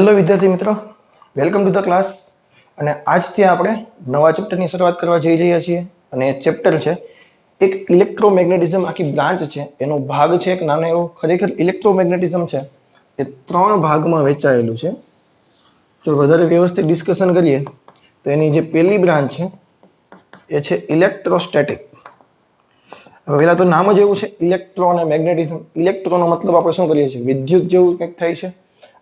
Hello વિદ્યાર્થી મિત્રો, welcome to the class. અને આજથી આપણે નવા ચેપ્ટરની શરૂઆત કરવા જઈ રહ્યા છીએ. અને એ ચેપ્ટર છે એક ઇલેક્ટ્રોમેગ્નેટિઝમ, આખી બ્રાન્ચ છે, એનો ભાગ છે એક નાનો એવો. ખરેખર ઇલેક્ટ્રોમેગ્નેટિઝમ છે એ 3 ભાગમાં વહેંચાયેલું છે. જો વધારે વ્યવસ્થિત ડિસ્કશન કરીએ તો એની જે પહેલી બ્રાન્ચ છે એ છે ઇલેક્ટ્રોસ્ટેટિક. પહેલા તો નામ જ એવું છે, ઇલેક્ટ્રો અને મેગ્નેટિઝમ. ઇલેક્ટ્રોનો મતલબ આપણે શું કરીએ છીએ, વિદ્યુત જેવું કંઈક થાય છે.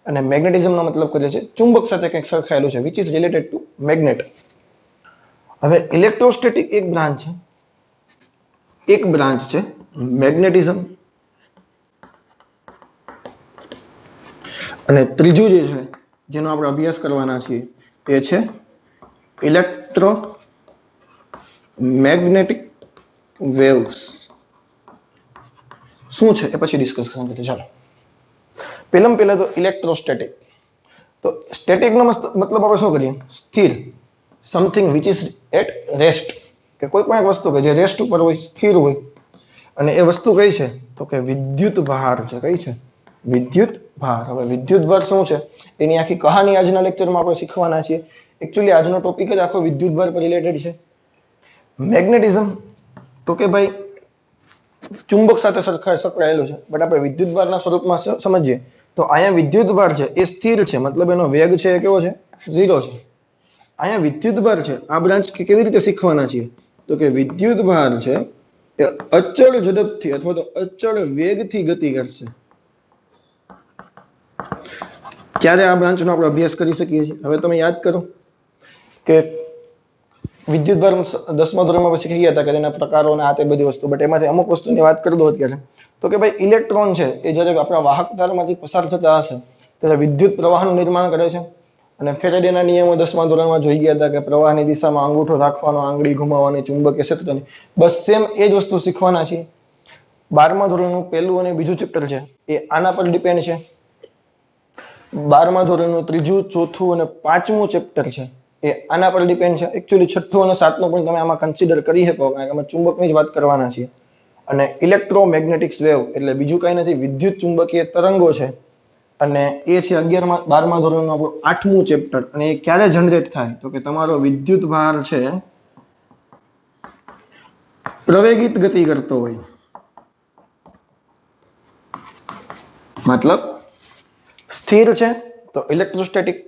અને મેગ્નેટિઝમનો મતલબ કરીએ છીએ ચુંબક સાથે કંઈક સરખાયેલું છે, which is related to magnet. હવે ઇલેક્ટ્રોસ્ટેટિક એક બ્રાન્ચ છે મેગ્નેટિઝમ. અને ત્રીજું જે છે જેનો આપણે અભ્યાસ કરવાના છીએ એ છે ઇલેક્ટ્રો મેગ્નેટિક વેવ્સ. શું છે એ પછી ડિસ્કશન કરીએ. ચાલો, પહેલા તો ઇલેક્ટ્રોસ્ટેટિક. તો સ્ટેટિકનો મતલબ આપણે શું કરીએ, સ્થિર, something which is at rest. કે કોઈ પણ એક વસ્તુ કે જે રેસ્ટ ઉપર હોય, સ્થિર હોય. અને એ વસ્તુ કઈ છે તો કે વિદ્યુત ભાર છે. કઈ છે? વિદ્યુત ભાર. હવે વિદ્યુત ભાર શું છે એની આખી કહાની આજના લેક્ચરમાં આપણે શીખવાના છીએ. એકચ્યુઅલી આજનો ટોપિક જ આખો વિદ્યુત ભાર પર રિલેટેડ છે. મેગ્નેટિઝમ તો કે ભાઈ ચુંબક સાથે સંકળાયેલું છે, બટ આપણે વિદ્યુત ભારના સ્વરૂપમાં સમજીએ તો અહીંયા વિદ્યુત ભાર છે એ સ્થિર છે, મતલબ એનો વેગ છે એ કેવો છે? 0 છે. અહીંયા વિદ્યુત ભાર છે, આ બ્રાન્ચ કેવી રીતે શીખવાના છીએ તો કે વિદ્યુત ભાર છે એ અચળ ઝડપથી અથવા તો અચળ વેગથી ગતિ કરશે. ક્યારે આ બ્રાન્ચનો આપણે અભ્યાસ કરી શકીએ છીએ? હવે તમે યાદ કરો કે વિદ્યુત ભાર 10મા ધોરણમાં પછી શીખી ગયા હતા કે તેના પ્રકારો અને આ તે બધી વસ્તુ. બટ એમાંથી અમુક વસ્તુની વાત કરી દો અત્યારે. તો કે ભાઈ ઇલેક્ટ્રોન છે એ જ્યારે આપણા વાહક તારમાંથી પસાર થતા હશે ત્યારે વિદ્યુત પ્રવાહનું નિર્માણ કરે છે. અને ફેરેડેના નિયમો 10મા ધોરણમાં જોઈ ગયા હતા કે પ્રવાહની દિશામાં અંગૂઠો રાખવાનો, આંગળી ઘુમાવવાની, ચુંબકીય ક્ષેત્રની. બસ સેમ એ જ વસ્તુ શીખવાના છીએ. 12મા ધોરણનું પહેલું અને બીજું ચેપ્ટર છે એ આના પર ડિપેન્ડ છે. 12મા ધોરણનું ત્રીજું, ચોથું અને 5મું ચેપ્ટર છે એ આના પર ડિપેન્ડ છે. એકચ્યુઅલી 6થું અને 7મું પણ તમે આમાં કન્સિડર કરી શકો, કારણ કે અમે ચુંબકની જ વાત કરવાના છીએ. અને ઇલેક્ટ્રોમેગ્નેટિક વેવ એટલે બીજું કઈ નથી, વિદ્યુત ચુંબકીય તરંગો છે. અને એ છે 12મા ધોરણનું આપણું 8મું ચેપ્ટર. અને એ ક્યારે જનરેટ થાય તો કે તમારો વિદ્યુત ભાર છે પ્રવેગિત ગતિ કરતો હોય, મતલબ સ્થિર છે તો ઇલેક્ટ્રોસ્ટેટિક.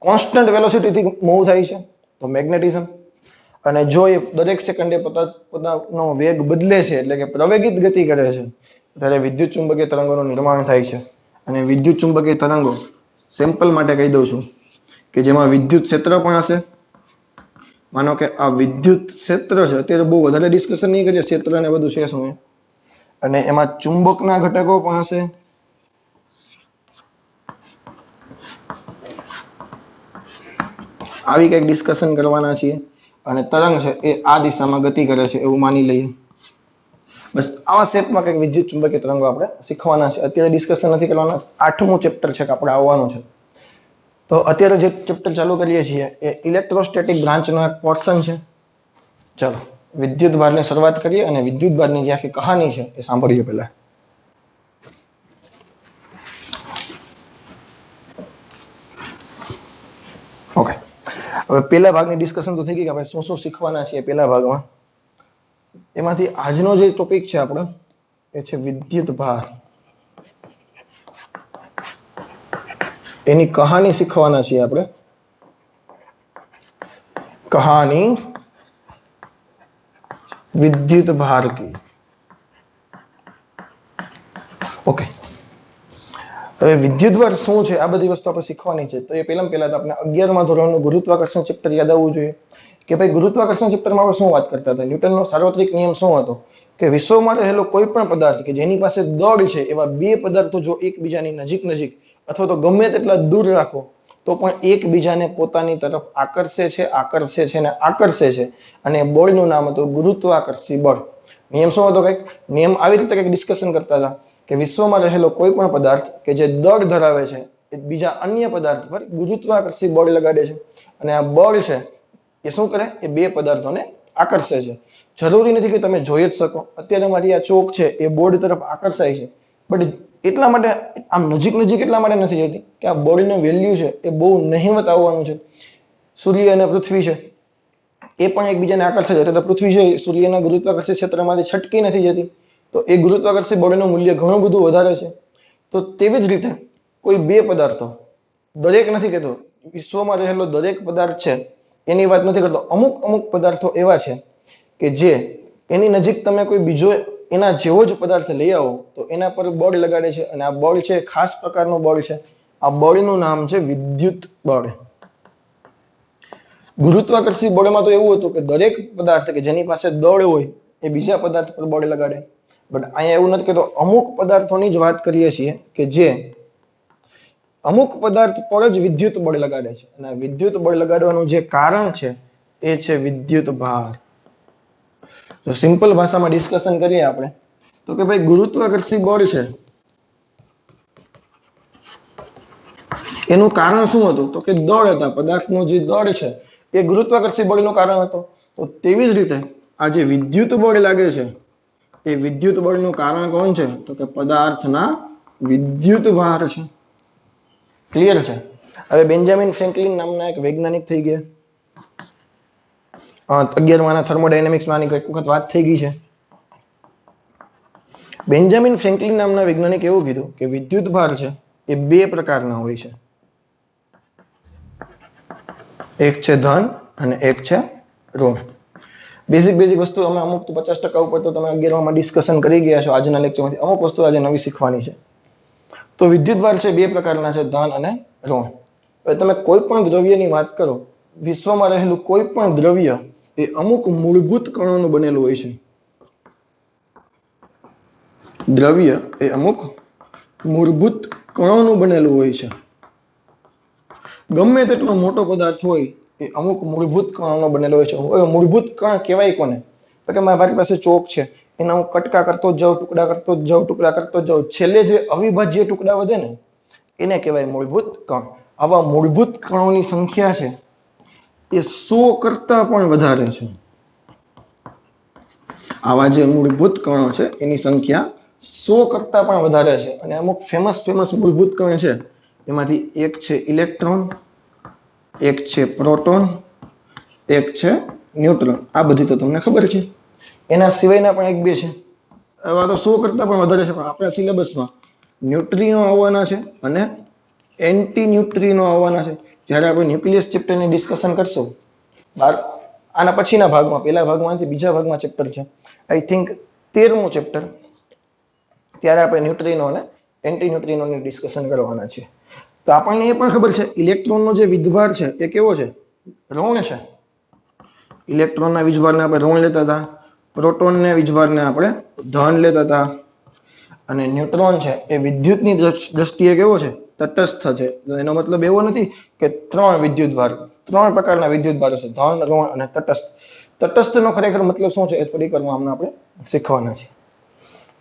કોન્સ્ટન્ટ વેલોસિટીથી મૂવ થાય છે તો મેગ્નેટિઝમ. અને જો એ દરેક સેકન્ડે પોતાનો વેગ બદલે છે એટલે કે પ્રવેગિત ગતિ કરે છે ત્યારે વિદ્યુત ચુંબકીય તરંગોનું નિર્માણ થાય છે. અને વિદ્યુત ચુંબકીય તરંગો સેમ્પલ માટે કહી દઉં છું કે જેમાં વિદ્યુત ક્ષેત્ર પણ હશે. માનો કે આ વિદ્યુત ક્ષેત્ર છે, અત્યારે બહુ વધારે ડિસ્કશન નહીં કરીએ ક્ષેત્ર ને બધું છે શું. અને એમાં ચુંબકના ઘટકો પણ હશે. આવી કંઈક ડિસ્કશન કરવાના છીએ. અને તરંગ છે એ આ દિશામાં ગતિ કરે છે એવું માની લઈએ. બસ આવા શેપમાં કંઈક વિદ્યુત ચુંબકીય તરંગો આપણે શીખવાના છે. અત્યારે ડિસ્કશન નથી કરવાના. 8મું ચેપ્ટર છે કે આપણે આવવાનું છે. તો અત્યારે જે ચેપ્ટર ચાલુ કરીએ છીએ એ ઇલેક્ટ્રોસ્ટેટિક બ્રાન્ચનો એક પોર્શન છે. ચાલો વિદ્યુત ભારની શરૂઆત કરીએ અને વિદ્યુત ભારની જે આખી કહાની છે એ સાંભળીએ પહેલા. ઓકે, હવે પહેલા ભાગની ડિસ્કશન તો થઈ ગઈ કે આપણે શું શું શીખવાના છીએ પહેલા ભાગમાં. એમાંથી આજનો જે ટોપિક છે આપણો એ છે વિદ્યુત ભાર. એની કહાની શીખવાના છીએ આપણે. કહાની વિદ્યુત ભાર કી. ઓકે, હવે વિદ્યુત ભાર શું છે આ બધી વસ્તુ આપણે શીખવાની છે. તો એ પહેલા તો આપણે 11મા ધોરણનું ગુરુત્વાકર્ષણ ચેપ્ટર યાદ આવવું જોઈએ કે ભાઈ ગુરુત્વાકર્ષણ ચેપ્ટરમાં આપણે શું વાત કરતા હતા. ન્યૂટનનો સાર્વત્રિક નિયમ શું હતો કે વિશ્વમાં રહેલો કોઈ પણ પદાર્થ કે જેની પાસે દળ છે એવા બે પદાર્થો જો એકબીજાની નજીક અથવા તો ગમે તેટલા દૂર રાખો તો પણ એકબીજાને પોતાની તરફ આકર્ષે છે અને બળનું નામ હતું ગુરુત્વાકર્ષી બળ. નિયમ શું હતો? કંઈક નિયમ આવી રીતે કંઈક ડિસ્કશન કરતા હતા કે વિશ્વમાં રહેલો કોઈ પણ પદાર્થ કે જે દળ ધરાવે છે એ બીજા અન્ય પદાર્થ પર ગુરુત્વાકર્ષી બળ લગાડે છે. અને આ બળ છે એ શું કરે? એ બે પદાર્થોને આકર્ષે છે. જરૂરી નથી કે તમે જોઈ જ શકો. અત્યારે મારી આ ચોક છે એ બોર્ડ તરફ આકર્ષાય છે, બટ એટલા માટે આમ નજીક નજીક એટલા માટે નથી જતી કે આ બળનું વેલ્યુ છે એ બહુ નહિવત આવવાનું છે. સૂર્ય અને પૃથ્વી છે એ પણ એકબીજાને આકર્ષે છે, એટલે પૃથ્વી છે સૂર્યના ગુરુત્વાકર્ષણ ક્ષેત્રમાંથી છટકી નથી જતી, તો એ ગુરુત્વાકર્ષણ બળનું મૂલ્ય ઘણું બધું વધારે છે. તો તેવી જ રીતે કોઈ બે પદાર્થો, દરેક નથી કહેતો, વિશ્વમાં રહેલો દરેક પદાર્થ છે એની વાત નથી કરતો, અમુક અમુક પદાર્થો એવા છે કે જે એની નજીક તમે કોઈ બીજો એના જેવો જ પદાર્થ લઈ આવો તો એના પર બળ લગાડે છે, અને આ બળ છે ખાસ પ્રકારનું બળ છે. આ બળનું નામ છે વિદ્યુત બળ. ગુરુત્વાકર્ષી બળમાં તો એવું હતું કે દરેક પદાર્થ કે જેની પાસે દળ હોય એ બીજા પદાર્થ પર બળ લગાડે, બટ અહીંયા એવું નથી કહેતો, અમુક પદાર્થોની જ વાત કરીએ છીએ કે જે અમુક પદાર્થ પર જ વિદ્યુત બળ લગાડે છે, અને વિદ્યુત બળ લગાડવાનું જે કારણ છે એ છે વિદ્યુત ભાર. તો સિમ્પલ ભાષામાં ડિસ્કશન કરીએ આપણે તો કે ભાઈ ગુરુત્વાકર્ષી બળ છે એનું કારણ શું હતું, તો કે દળ હતા, પદાર્થનું જે દળ છે એ ગુરુત્વાકર્ષી બળનું કારણ હતું. તો તેવી જ રીતે આ જે વિદ્યુત બળ લાગે છે એ વિદ્યુત બળનું કારણ કોણ છે, તો કે પદાર્થના વિદ્યુત ભાર છે. ક્લિયર છે? હવે બેન્જામિન ફ્રેન્કલિન નામના એક વૈજ્ઞાનિક થઈ ગયા, 11માના થર્મોડાયનેમિક્સમાં આની એક વખત વાત થઈ ગઈ છે. બેન્જામિન ફ્રેન્કલિન નામના વૈજ્ઞાનિક એવું કીધું કે વિદ્યુત ભાર છે એ બે પ્રકારના હોય છે, એક છે ધન અને એક છે ઋણ. બેઝિક વસ્તુ અમે અમુક તો 50% ઉપર તો તમે 11માં ડિસ્કશન કરી ગયા છો આજના લેક્ચરમાંથી, અમુક વસ્તુ આજે નવી શીખવાની છે. તો વિદ્યુત ભાર છે બે પ્રકારના છે, ધન અને ઋણ. હવે તમે કોઈ પણ દ્રવ્યની વાત કરો, વિશ્વમાં રહેલું કોઈ પણ દ્રવ્ય એ અમુક મૂળભૂત કણોનું બનેલું હોય છે. દ્રવ્ય એ અમુક મૂળભૂત કણોનું બનેલું હોય છે. ગમે તેટલો મોટો પદાર્થ હોય એ અમુક મૂળભૂત કણોનો બનેલો હોય છે. હવે મૂળભૂત કણ કહેવાય કોને, તો કે મારી પાસે ચોક છે, એના હું કટકા કરતો જ જાઉં, ટુકડા કરતો જ જાઉં, છેલ્લે જે અવિભાજ્ય ટુકડા વધે ને એને કહેવાય મૂળભૂત કણ. આવા મૂળભૂત કણોની સંખ્યા છે એ 100 કરતા પણ વધારે છે. આવા જે મૂળભૂત કણો છે એની સંખ્યા 100 કરતા પણ વધારે છે. અને અમુક ફેમસ મૂળભૂત કણ છે એમાંથી એક છે ઇલેક્ટ્રોન, એક છે પ્રોટોન, એક છે ન્યુટ્રોન. આ બધી તો તમને ખબર છે. એના સિવાયના પણ એક બે છે, આવા તો 100 કરતા પણ વધારે છે. પણ આપણા સિલેબસમાં ન્યુટ્રિનો આવવાના છે અને એન્ટી ન્યુટ્રિનો આવવાના છે. જ્યારે આપણે ન્યુક્લિયસ ચેપ્ટરની ડિસ્કશન કરશું આના પછીના ભાગમાં, પહેલા ભાગમાંથી બીજા ભાગમાં ચેપ્ટર છે આઈ થિંક 13મું ચેપ્ટર, ત્યારે આપણે ન્યુટ્રિનો અને એન્ટી ન્યુટ્રિનોની ડિસ્કશન કરવાના છે. તો આપણને એ પણ ખબર છે ઇલેક્ટ્રોનનો જે વિજભાર છે એ કેવો છે, ઋણ છે. ઇલેક્ટ્રોનના વિજભારને આપણે ઋણ લેતા હતા, પ્રોટોનના વિજભારને આપણે ધન લેતા હતા, અને ન્યુટ્રોન છે એ વિદ્યુતની દ્રષ્ટિએ કેવો છે, તટસ્થ છે. એનો મતલબ એવો નથી કે ત્રણ પ્રકારના વિદ્યુત ભારો છે, ધન, ઋણ અને તટસ્થ. તટસ્થનો ખરેખર મતલબ શું છે એ થોડીક વારમાં આપણે શીખવાના છે.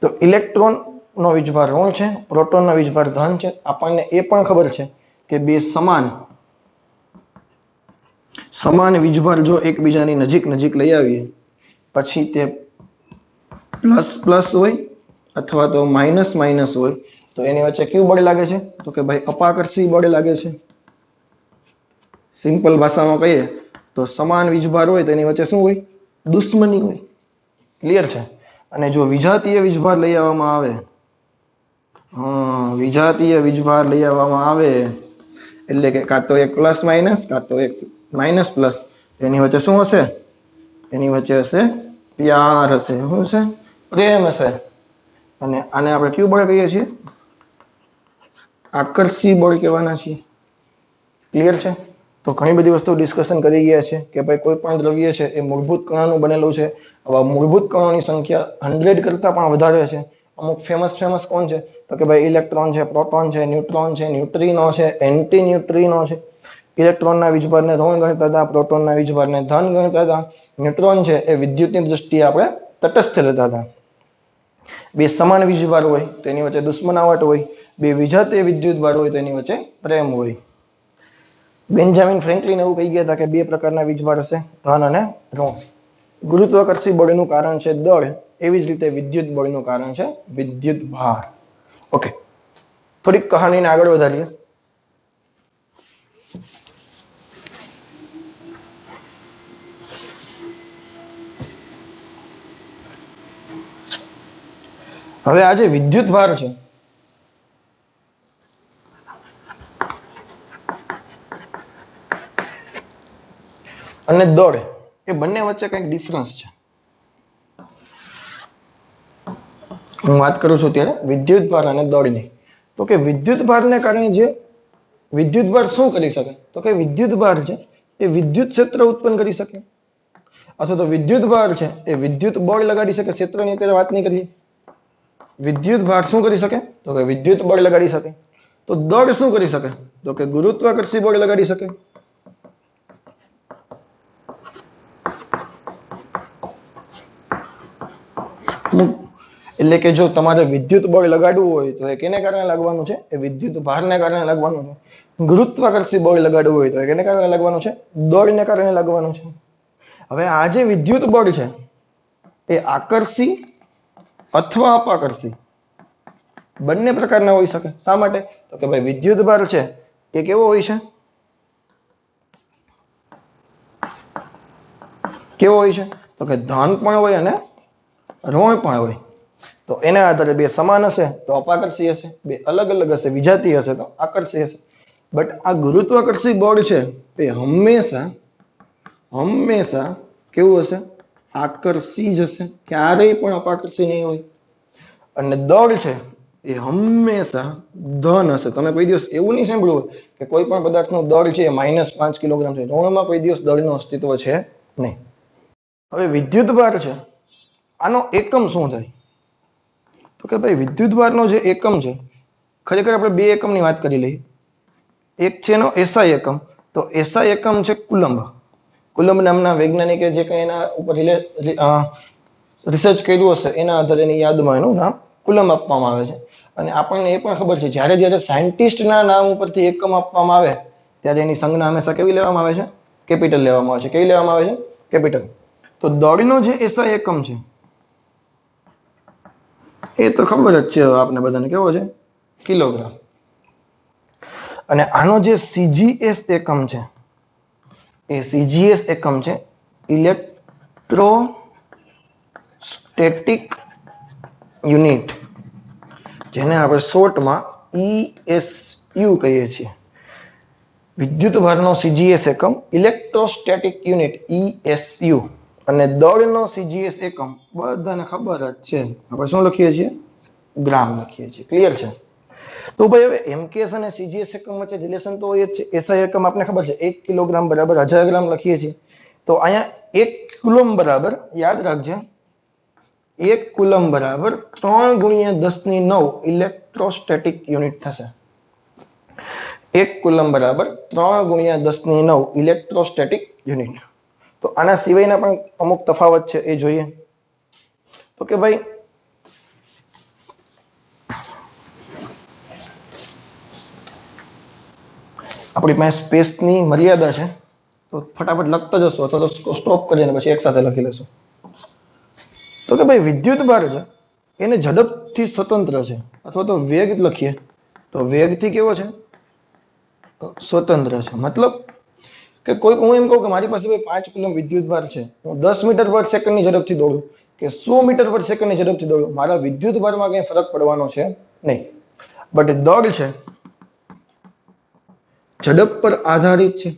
તો ઇલેક્ટ્રોન નો વીજભાર ઋણ છે, પ્રોટોનનો વીજભાર ધન છે. આપણને એ પણ ખબર છે કે બે સમાન વીજભાર જો એકબીજાની નજીક લઈ આવીએ પછી તે પ્લસ હોય અથવા તો માઇનસ હોય તો એની વચ્ચે કયું બળ લાગે છે, તો કે ભાઈ અપાકર્ષી બળ લાગે છે. સિમ્પલ ભાષામાં કહીએ તો સમાન વીજભાર હોય તો એની વચ્ચે શું હોય, દુશ્મની હોય. ક્લિયર છે? અને જો વિજાતીય વીજભાર લઈ આવવામાં આવે, એટલે કે કાં તો એક પ્લસ માઇનસ કાં તો એક માઇનસ પ્લસ, એની વચ્ચે શું હશે, એની વચ્ચે હશે પ્યાર હશે. શું હશે? પ્રેમ હશે. અને આને આપણે કયું બળ કહીએ છીએ, આકર્ષી બળ કહેવાના છીએ. ક્લિયર છે? તો ઘણી બધી વસ્તુ ડિસ્કશન કરી ગયા છે કે ભાઈ કોઈ પણ દ્રવ્ય છે એ મૂળભૂત કણોનું બનેલું છે. આવા મૂળભૂત કણોની સંખ્યા 100 કરતા પણ વધારે છે. અમુક ફેમસ કોણ છે, તો કે ભાઈ ઇલેક્ટ્રોન છે, પ્રોટોન છે, ન્યુટ્રોન છે, ન્યુટ્રિનો છે, એન્ટી ન્યુટ્રિનો છે. ઇલેક્ટ્રોનના વીજભારને ઋણ ગણતા હતા, પ્રોટોનના વીજભારને ધન ગણતા હતા. ન્યુટ્રોન છે એ વિદ્યુતની દ્રષ્ટિએ આપણે તટસ્થ લેતા હતા. બે સમાન વીજભાર હોય તો એની વચ્ચે દુશ્મનાવટ હોય, બે વિજાતીય વિદ્યુતભાર હોય તો એની વચ્ચે પ્રેમ હોય. બેન્જામિન ફ્રેન્કલિન એવું કહી ગયા હતા કે બે પ્રકારના વીજભાર હશે, ધન અને ઋણ. ગુરુત્વાકર્ષી બળનું કારણ છે દળ, એવી જ રીતે વિદ્યુત બળનું કારણ છે વિદ્યુત ભાર. ઓકે, થોડીક કહાનીને આગળ વધારીએ. હવે આ જે વિદ્યુત ભાર છે અને દળ એ બંને વચ્ચે કંઈક ડિફરન્સ છે. હું વાત કરું છું ત્યારે વિદ્યુત ભાર અને દળની. તો કે વિદ્યુત ભારને કારણે જે વિદ્યુત ભાર શું કરી શકે? તો કે વિદ્યુત ભાર છે એ વિદ્યુત ક્ષેત્ર ઉત્પન્ન કરી શકે, અથવા તો વિદ્યુત ભાર છે એ વિદ્યુત બળ લગાડી શકે. ક્ષેત્રની અત્યારે વાત નહીં કરીએ. વિદ્યુત ભાર શું કરી શકે? તો કે વિદ્યુત બળ લગાડી શકે. તો દળ શું કરી શકે? તો કે ગુરુત્વાકર્ષી બળ લગાડી શકે. એટલે કે જો તમારે વિદ્યુત બળ લગાડવું હોય તો એ કેને કારણે લાગવાનું છે? એ વિદ્યુત ભારને કારણે લાગવાનું છે. ગુરુત્વાકર્ષી બળ લગાડવું હોય તો એ કેને કારણે લાગવાનું છે? દળને કારણે લાગવાનું છે. હવે આ જે વિદ્યુત બળ છે એ આકર્ષી અથવા અપાકર્ષી બંને પ્રકારના હોઈ શકે. શા માટે? તો કે ભાઈ વિદ્યુત ભાર છે એ કેવો હોય છે? કેવો હોય છે? તો કે ધન પણ હોય અને ઋણ પણ હોય. તો એના આધારે બે સમાન હશે તો અપાકર્ષી હશે, બે અલગ અલગ હશે વિજાતીય હશે તો આકર્ષી હશે. બટ આ ગુરુત્વાકર્ષી બળ છે એ હંમેશા કેવું હશે? આકર્ષી જ હશે, ક્યારેય પણ અપાકર્ષી નહીં હોય. અને દળ છે એ હંમેશા ધન હશે. તમે કોઈ દિવસ એવું નહીં સાંભળ્યું હોય કે કોઈ પણ પદાર્થનું દળ છે -5 કિલોગ્રામ છે. ઋણમાં કોઈ દિવસ દળનું અસ્તિત્વ છે નહીં. હવે વિદ્યુત ભાર છે આનો એકમ શું થાય? તો કે ભાઈ વિદ્યુત ભારનો જે એકમ છે, ખરેખર આપણે બે એકમની વાત કરી લઈએ. એક છે એનો એસઆઈ એકમ. તો એસઆઈ એકમ છે કુલંબ. કુલંબ નામના વૈજ્ઞાનિકે જે કંઈ એના ઉપર રિસર્ચ કર્યું હશે એના આધારે એની યાદમાં એનું નામ કુલંબ આપવામાં આવે છે. અને આપણને એ પણ ખબર છે જ્યારે જ્યારે સાયન્ટિસ્ટના નામ ઉપરથી એકમ આપવામાં આવે ત્યારે એની સંજ્ઞા હંમેશા કેવી લેવામાં આવે છે? કેપિટલ લેવામાં આવે છે. કેવી લેવામાં આવે છે? કેપિટલ. તો દળનો જે એસઆઈ એકમ છે એ તો ખબર જ છે આપને બધાને, કેવો છે? કિલોગ્રામ. અને આનો જે સીજીએસ એકમ છે એ સીજીએસ એકમ છે ઇલેક્ટ્રોસ્ટેટિક યુનિટ, જેને આપણે શોર્ટમાં ESU કહીએ છીએ. વિદ્યુત ભારનો સીજીએસ એકમ ઇલેક્ટ્રોસ્ટેટિક યુનિટ ESU. અને દળનો સીજીએસ એકમ બધાને ખબર જ છે, આપણે શું લખીએ છીએ? ગ્રામ લખીએ છીએ. ક્લિયર છે? તો ભાઈ હવે એમકેએસ અને સીજીએસ એકમ વચ્ચે રિલેશન તો હોય જ છે. એસઆઈ એકમ આપણે ખબર છે 1 કિલોગ્રામ બરાબર 1000 ગ્રામ લખીએ છીએ. તો અહીંયા 1 કુલમ બરાબર, યાદ રાખજે, 1 કુલમ બરાબર 3 × 10⁹ ઇલેક્ટ્રોસ્ટેટિક યુનિટ થશે. 1 કુલમ બરાબર 3 × 10⁹ ઇલેક્ટ્રોસ્ટેટિક યુનિટ. તો આના સિવાયના પણ અમુક તફાવત છે એ જોઈએ. તો કે ભાઈ આપણી પાસે સ્પેસની મર્યાદા છે તો ફટાફટ લખતા જશો અથવા તો સ્ટોપ કરીને પછી એકસાથે લખી લેશો. તો કે ભાઈ વિદ્યુત ભાર છે એને ઝડપથી સ્વતંત્ર છે, અથવા તો વેગ લખીએ તો વેગથી કેવો છે? સ્વતંત્ર છે. મતલબ કે કોઈ, હું એમ કહું કે મારી પાસે 5 કુલમ વિદ્યુત ભાર છે, હું 10 મીટર પર સેકન્ડની ઝડપથી દોડું કે 100 મીટર પર સેકન્ડની ઝડપથી દોડું, મારા વિદ્યુત ભારમાં કંઈ ફરક પડવાનો છે નહીં. બટ દળ છે ઝડપ પર આધારિત છે.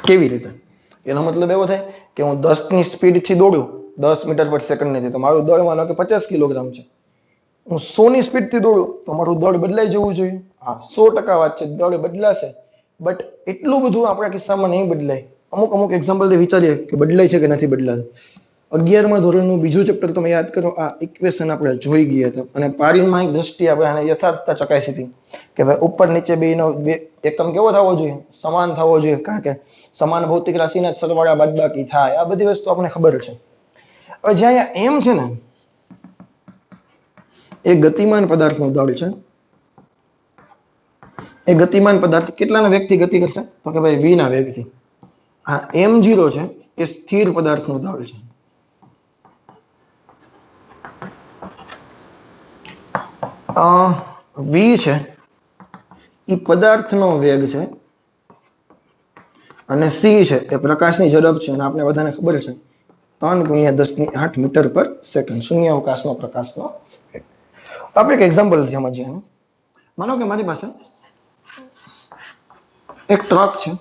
કેવી રીતે? એનો મતલબ એવો થાય કે હું 10 ની સ્પીડથી દોડું 10 મીટર પર સેકન્ડની, તો મારું દળ માનો કે 50 કિલોગ્રામ છે. હું 100 ની સ્પીડથી દોડું તો મારું દળ બદલાઈ જવું જોઈએ. હા, 100% વાત છે, દળ બદલાશે. બટ એટલું બધું આપણા કિસ્સામાં નહીં બદલાય. અમુક એક્ઝામ્પલથી વિચારીએ કે બદલાય છે કે નથી બદલાતું. 11મા ધોરણનું બીજું ચેપ્ટર તમે યાદ કરો, આ ઇક્વેશન આપણે જોઈ ગયા હતા અને પારિમાણિક દ્રષ્ટિએ આપણે આને યથાર્થતા ચકાસી હતી કે ભાઈ ઉપર નીચે બેનો એકમ કેવો થવો જોઈએ? સમાન થવો જોઈએ, કારણ કે સમાન ભૌતિક રાશિના સરવાળા બાદબાકી થાય. આ બધી વસ્તુ આપણને ખબર છે. હવે જ્યાં એમ છે ને એ ગતિમાન પદાર્થનું દળ છે. એ ગતિમાન પદાર્થ કેટલાના વેગથી ગતિ કરશે? તો કે ભાઈ v ના વેગથી. હા, m0 છે એ સ્થિર પદાર્થનું દળ છે. v છે એ પદાર્થનો વેગ છે અને c છે એ પ્રકાશની ઝડપ છે અને આપણે બધાને ખબર છે 3 × 10⁸ મીટર પર સેકન્ડ શૂન્ય અવકાશમાં પ્રકાશનો વેગ. આપણે એક એક્ઝામ્પલ સમજીએ એનું. માનો કે મારી પાસે એક ટ્રક છે,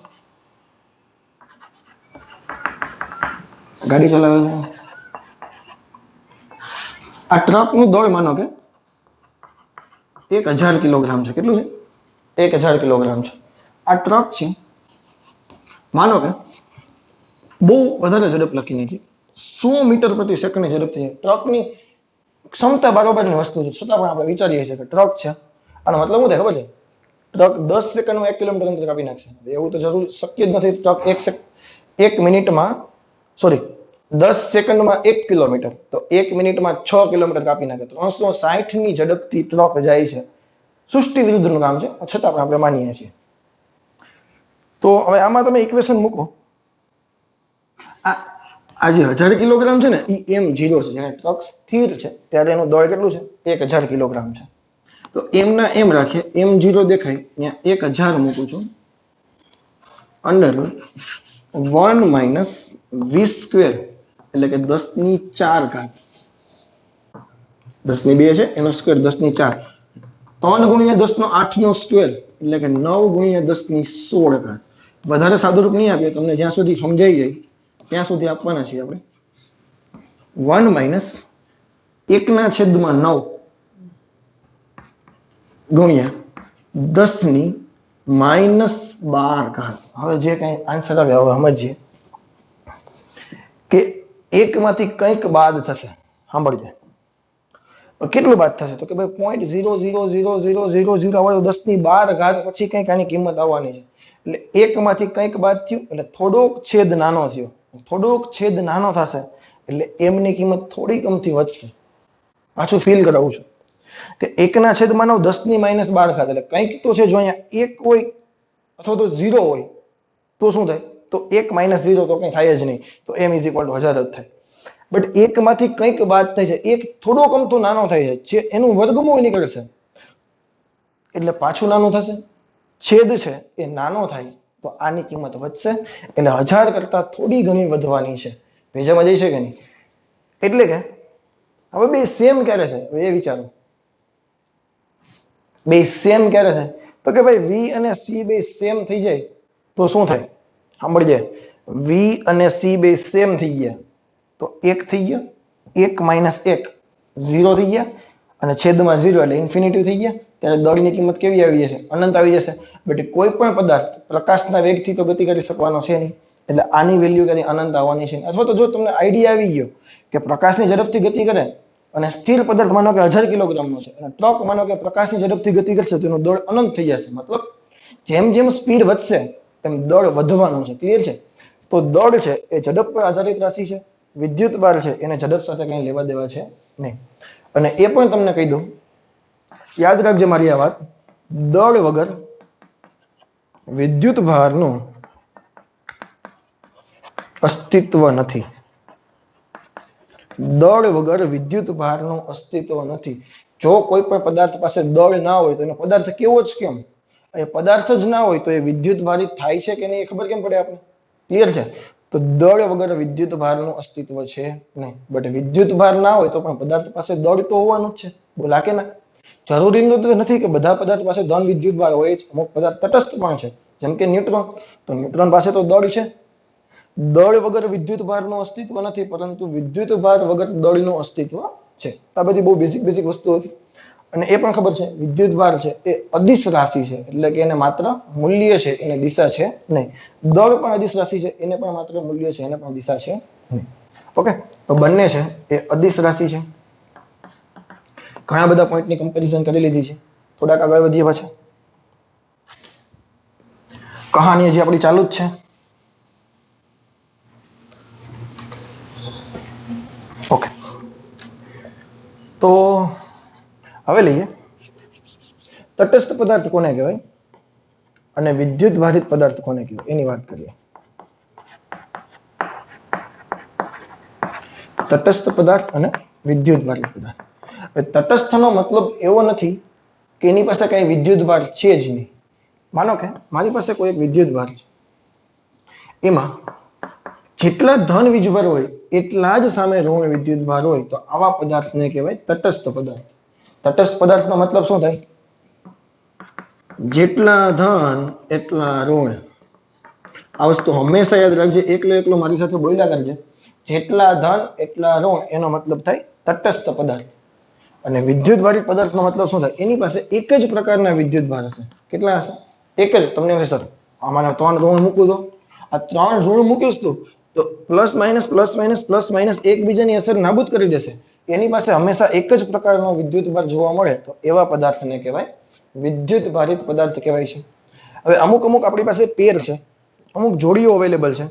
ગાડી ચલાવે છે. આ ટ્રકનું દળ માનો કે 1000 કિલોગ્રામ છે. કેટલું છે? 1000 કિલોગ્રામ છે. આ ટ્રક છે, માનો કે બહુ વધારે ઝડપ લખી નાખી 100 મીટર પ્રતિ સેકન્ડની ઝડપથી. ટ્રકની ક્ષમતા બરોબરની વસ્તુ છે, છતાં પણ આપણે વિચારીએ છીએ કે ટ્રક છે, આનો મતલબ શું થાય ખબર છે? ટ્રક 10 સેકન્ડમાં 1 કિલોમીટર અંતર કાપી નાખશે. એવું તો જરૂર શક્ય જ નથી. ટ્રક 1 મિનિટમાં 10 સેકન્ડમાં 1 કિલોમીટર, તો 1 મિનિટમાં 6 કિલોમીટર કાપી નાખે. 360 ની ઝડપથી ટ્રક જાય છે. સૃષ્ટિ વિરુદ્ધનું કામ છે, છતાં પણ આપણે માનીએ છીએ. તો હવે આમાં તમે ઇક્વેશન મૂકો. આ જે 1000 કિલોગ્રામ છે ને એ m0 છે. જ્યારે ટ્રક સ્થિર છે ત્યારે એનું દળ કેટલું છે? 1000 કિલોગ્રામ છે. તો m ના m રાખીએ, m0 દેખાય ત્યાં 1000 મૂકું છું, અંડર 1 - v², એટલે કે 10⁴ ઘાત. 10⁵ છે એનો સ્ક્વેર 10⁴. 3 × 10⁸ એટલે કે 9 × 10⁻16 ઘાત. વધારે સાદુરૂપ નહીં આપીએ, તમને જ્યાં સુધી સમજાઈ જાય ત્યાં સુધી આપવાના છીએ આપણે. 1 - 1/9 ગુણ્યા 10⁻12 ઘાત. હવે જે કઈ આન્સર આવે હવે સમજીએ કે 1 માંથી કંઈક બાદ થશે. સાંભળજો, કેટલું બાદ થશે? તો કે ભાઈ 0.000000 હોય 10⁻12 ઘાત પછી કંઈક આની કિંમત આવવાની છે. એટલે 1 માંથી કંઈક બાદ થયું એટલે થોડોક છેદ નાનો થયો. થોડોક છેદ નાનો થશે એટલે m ની કિંમત થોડીક અમથી વધશે. પાછું ફીલ કરાવું છું કે 1/9 10⁻12 ઘાત એટલે કંઈક તો છે. જો અહીંયા 1 હોય અથવા તો 0 હોય તો શું થાય? તો 1 - 0 તો કંઈ થાય જ નહીં. તો m = 1000 જ થાય. બટ 1 માંથી કંઈક બાદ થાય છે, એક થોડોક અમથો નાનો થાય છે, એનું વર્ગમૂળ નીકળશે એટલે પાછું નાનું થશે. છેદ છે એ નાનો થાય તો આની કિંમત વધશે, એટલે 1000 કરતા થોડી ઘણી વધવાની છે. ભેજામાં જઈ છે કે નહીં? એટલે કે હવે બે સેમ ક્યારે છે એ વિચારો. બે સેમ ક્યારે છે? તો કે ભાઈ v અને c બે સેમ થઈ જાય તો શું થાય? સાંભળજે, v અને c બે સેમ થઈ ગયા તો 1 થઈ ગયો, 1 - 1 0 થઈ ગયા, અને છેદમાં 0 એટલે ઇન્ફિનિટી થઈ ગયા. ત્યારે દળની કિંમત કેવી આવી જશે? અનંત આવી જશે. બટ કોઈ પણ પદાર્થ પ્રકાશના વેગથી તો ગતિ કરી શકવાનો છે નહીં, એટલે આની વેલ્યુ કરી અનંત આવવાની છે. અથવા તો જો તમને આઈડિયા આવી ગયો કે પ્રકાશની ઝડપથી ગતિ કરે અને સ્થિર પદાર્થ માનો કે 1000 કિલોગ્રામનો છે અને ટ્રક માનો કે પ્રકાશની ઝડપથી ગતિ કરશે તો એનું દળ અનંત થઈ જશે. મતલબ જેમ જેમ સ્પીડ વધશે તેમ દળ વધવાનું છે. ક્લિયર છે? તો દળ છે એ ઝડપ પર આધારિત રાશિ છે. વિદ્યુત ભાર છે એને ઝડપ સાથે કંઈ લેવા દેવા છે નહીં. અને એ પણ તમને કહી દઉં, યાદ રાખજે મારી આ વાત, દળ વગર વિદ્યુત ભારનું અસ્તિત્વ નથી. દળ વગર વિદ્યુત ભારનું અસ્તિત્વ નથી. જો કોઈ પણ પદાર્થ પાસે દળ ના હોય તો એનો પદાર્થ કેવો જ કેમ? એ પદાર્થ જ ના હોય તો એ વિદ્યુત ભારિત થાય છે કે નહીં એ ખબર કેમ પડે આપણે? ક્લિયર છે? તો દળ વગર વિદ્યુત ભારનું અસ્તિત્વ છે નહીં. બટ વિદ્યુત ભાર ના હોય તો પણ પદાર્થ પાસે દળ તો હોવાનું જ છે. બોલા કે ના? જરૂરી નથી કે બધા પદાર્થ પાસે ધન વિદ્યુત ભાર હોય જ. અમુક પદાર્થ તટસ્થ પણ છે, જેમ કે ન્યુટ્રોન. તો ન્યુટ્રોન પાસે તો દળ છે. દળ વગર વિદ્યુત ભારનું અસ્તિત્વ નથી, પરંતુ વિદ્યુત ભાર વગર દળનું અસ્તિત્વ છે. આ બધી બહુ બેઝિક વસ્તુ હતી. અને એ પણ ખબર છે વિદ્યુત ભાર છે એ અદિશ રાશિ છે, એટલે કે એને માત્ર મૂલ્ય છે, એને દિશા છે નહીં. દળ પણ અદિશ રાશિ છે, એને પણ માત્ર મૂલ્ય છે, એને પણ દિશા છે નહીં. ઓકે, તો બંને છે એ અદિશ રાશિ છે. ઘણા બધા પોઈન્ટની કમ્પેરિઝન કરી લીધી છે. થોડાક આગળ વધીએ પાછા. કહાની હજી આપણી ચાલુ જ છે. ઓકે, તો હવે લઈએ તટસ્થ પદાર્થ કોને કહેવાય અને વિદ્યુત ભારિત પદાર્થ કોને કહેવાય એની વાત કરીએ. તટસ્થ પદાર્થ અને વિદ્યુત ભારિત પદાર્થ. તટસ્થનો મતલબ એવો નથી કે એની પાસે કઈ વિદ્યુતભાર છે જ નહીં. માનો કે મારી પાસે કોઈ એક વિદ્યુતભાર છે, એમાં જેટલા ધન વીજભાર હોય એટલા જ સામે ઋણ વિદ્યુતભાર હોય, તો આવા પદાર્થને કહેવાય તટસ્થ પદાર્થ. તટસ્થ પદાર્થનો મતલબ શું થાય? જેટલા ધન એટલા ઋણ. આ વસ્તુ હંમેશા યાદ રાખજે, એકલો મારી સાથે બોલ્યા કરજે. જેટલા ધન એટલા ઋણ એનો મતલબ થાય તટસ્થ પદાર્થ. અને વિદ્યુતભારિત પદાર્થનો મતલબ શું થાય? એની પાસે એક જ પ્રકારના વિદ્યુતભાર હશે. કેટલા હશે? એક જ. તમને હશે સર આમાં 3 ઋણ મૂકું તો આ 3 ઋણ મૂકીશ તું તો પ્લસ માઇનસ એકબીજાની અસર નાબૂદ કરી દેશે. એની પાસે હંમેશા એક જ પ્રકારનો વિદ્યુતભાર જોવા મળે, તો એવા પદાર્થને કહેવાય વિદ્યુતભારિત પદાર્થ કહેવાય છે. હવે અમુક આપણી પાસે પેર છે, અમુક જોડીઓ અવેલેબલ છે.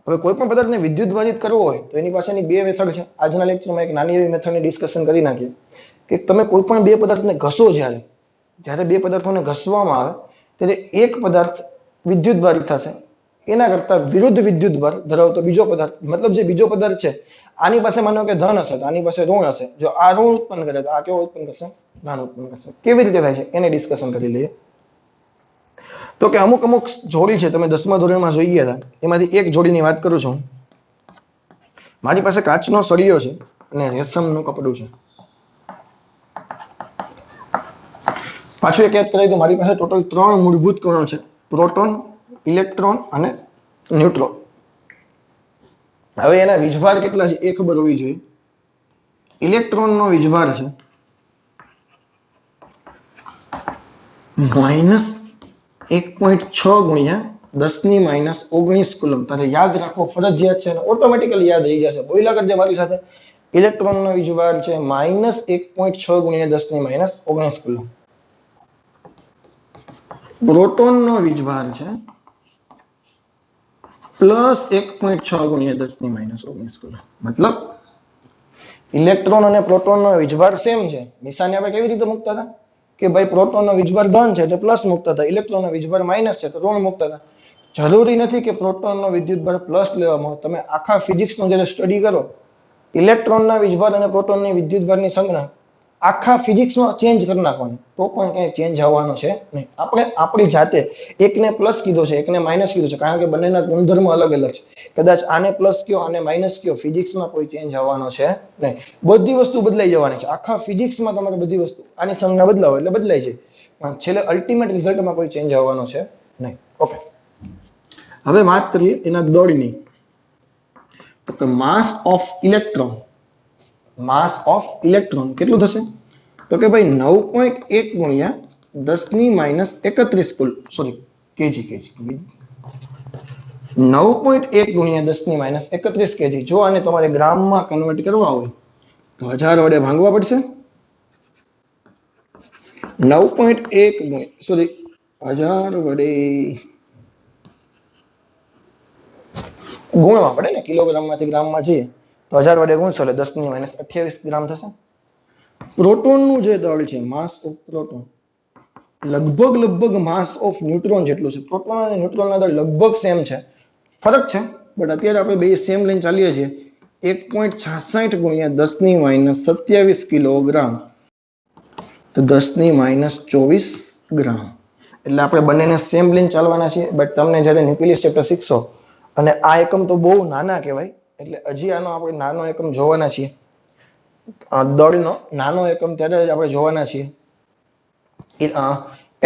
હવે કોઈ પણ પદાર્થને વિદ્યુતભારિત કરવો હોય તો એની પાસેની 2 મેથડ છે. આજના લેક્ચરમાં એક નાની એવી મેથડની ડિસ્કશન કરી નાખીએ કે તમે કોઈ પણ 2 પદાર્થને ઘસો, જ્યારે 2 પદાર્થોને ઘસવામાં આવે ત્યારે એક પદાર્થ વિદ્યુતભારિત થશે, એના કરતા વિરુદ્ધ વિદ્યુતભાર ધરાવતો બીજો પદાર્થ, મતલબ જે બીજો પદાર્થ છે આની પાસે માનો કે ધન હશે તો આની પાસે ઋણ હશે. જો આ ઋણ ઉત્પન્ન કરે તો આ કેવો ઉત્પન્ન કરશે? ધન ઉત્પન્ન કરશે. કેવી રીતે થાય છે એને ડિસ્કશન કરી લઈએ. તો કે અમુક જોડી છે, તમે 10મા ધોરણમાં જોઈ ગયા હતા, એમાંથી એક જોડીની વાત કરું છું. મારી પાસે કાચનો સળિયો છે અને રેશમનું કપડું છે. પાછું એક યાદ કરાવી દો, મારી પાસે ટોટલ 3 મૂળભૂત કણો છે: પ્રોટોન, ઇલેક્ટ્રોન અને ન્યુટ્રોન. હવે એના વીજભાર કેટલા છે એ ખબર હોવી જોઈએ. ઇલેક્ટ્રોનનો વીજભાર છે -1.6 ગુણ્યા 10⁻⁻19 કુલમ. તારે યાદ રાખવો ફરજિયાત છે, ઓટોમેટિકલી યાદ રહી જશે. બોલ્યા કરજે મારી સાથે. ઇલેક્ટ્રોનનો વીજભાર છે -1.6 ગુણ્યા 10⁻19 કુલમ. પ્રોટોનનો વીજભાર છે +1.6 ગુણ્યા 10⁻19 કુલમ. મતલબ ઇલેક્ટ્રોન અને પ્રોટોનનો વીજભાર સેમ છે. નિશાની આપણે કેવી રીતે મૂકતા હતા કે ભાઈ પ્રોટોનનો વીજભાર ધન છે એટલે પ્લસ મૂકતા હતા, ઇલેક્ટ્રોનનો વીજભાર માઇનસ છે તો ઋણ મૂકતા હતા. જરૂરી નથી કે પ્રોટોનનો વિદ્યુતભાર પ્લસ લેવામાં. તમે આખા ફિઝિક્સનો જ્યારે સ્ટડી કરો, ઇલેક્ટ્રોનના વીજભાર અને પ્રોટોનની વિદ્યુતભારની સંજ્ઞા આખા ફિઝિક્સમાં ચેન્જ કરી નાખવાની, તો પણ કંઈ ચેન્જ આવવાનો છે નહીં. આપણે આપણી જાતે એકને પ્લસ કીધો છે, એકને માઇનસ કીધો છે, કારણ કે બંનેના ગુણધર્મ અલગ અલગ છે. કદાચ આને પ્લસ કયો આને માઇનસ કયો, ફિઝિક્સમાં કોઈ ચેન્જ આવવાનો છે નહીં. બધી વસ્તુ બદલાઈ જવાની છે. આખા ફિઝિક્સમાં તમારે બધી વસ્તુ આની સંજ્ઞા બદલાવો એટલે બદલાઈ જાય, પણ છેલ્લે અલ્ટિમેટ રિઝલ્ટમાં કોઈ ચેન્જ આવવાનો છે નહીં. ઓકે, હવે વાત કરીએ એના દળની. તો કે માસ ઓફ ઇલેક્ટ્રોન કેટલું થશે? તો કે ભાઈ 9.1 ગુણ્યા 10⁻31 કુલ, સોરી કેજી 9.1 ગુણ્યા 10⁻31 કેજી. જો આને તમારે ગ્રામમાં કન્વર્ટ કરવા હોય તો 1000 વડે ભાંગવા પડશે. 9.1 સોરી 1000 વડે ગુણવા પડે ને, કિલોગ્રામમાંથી ગ્રામમાં જઈએ તો 1000 વડે ગુણશો એટલે 10⁻28 ગ્રામ થશે. પ્રોટોનનું જે દળ છે, માસ ઓફ પ્રોટોન, લગભગ માસ ઓફ ન્યુટ્રોન જેટલું છે. પ્રોટોન અને ન્યુટ્રોનના દળ લગભગ સેમ છે, ફરક છે, બટ અત્યારે આપણે બે સેમ લઈને ચાલીએ છીએ. 1.66 ગુણ્યા 10⁻27 કિલોગ્રામ, તો 10⁻24 ગ્રામ. એટલે આપણે બંનેને સેમ લઈને ચાલવાના છીએ. બટ તમને જ્યારે ન્યુક્લિયસ ચેપ્ટર શીખશો અને આ એકમ તો બહુ નાના કહેવાય, એટલે હજી આનો આપણે નાનો એકમ જોવાના છીએ. દળનો નાનો એકમ ત્યારે જ આપણે જોવાના છીએ.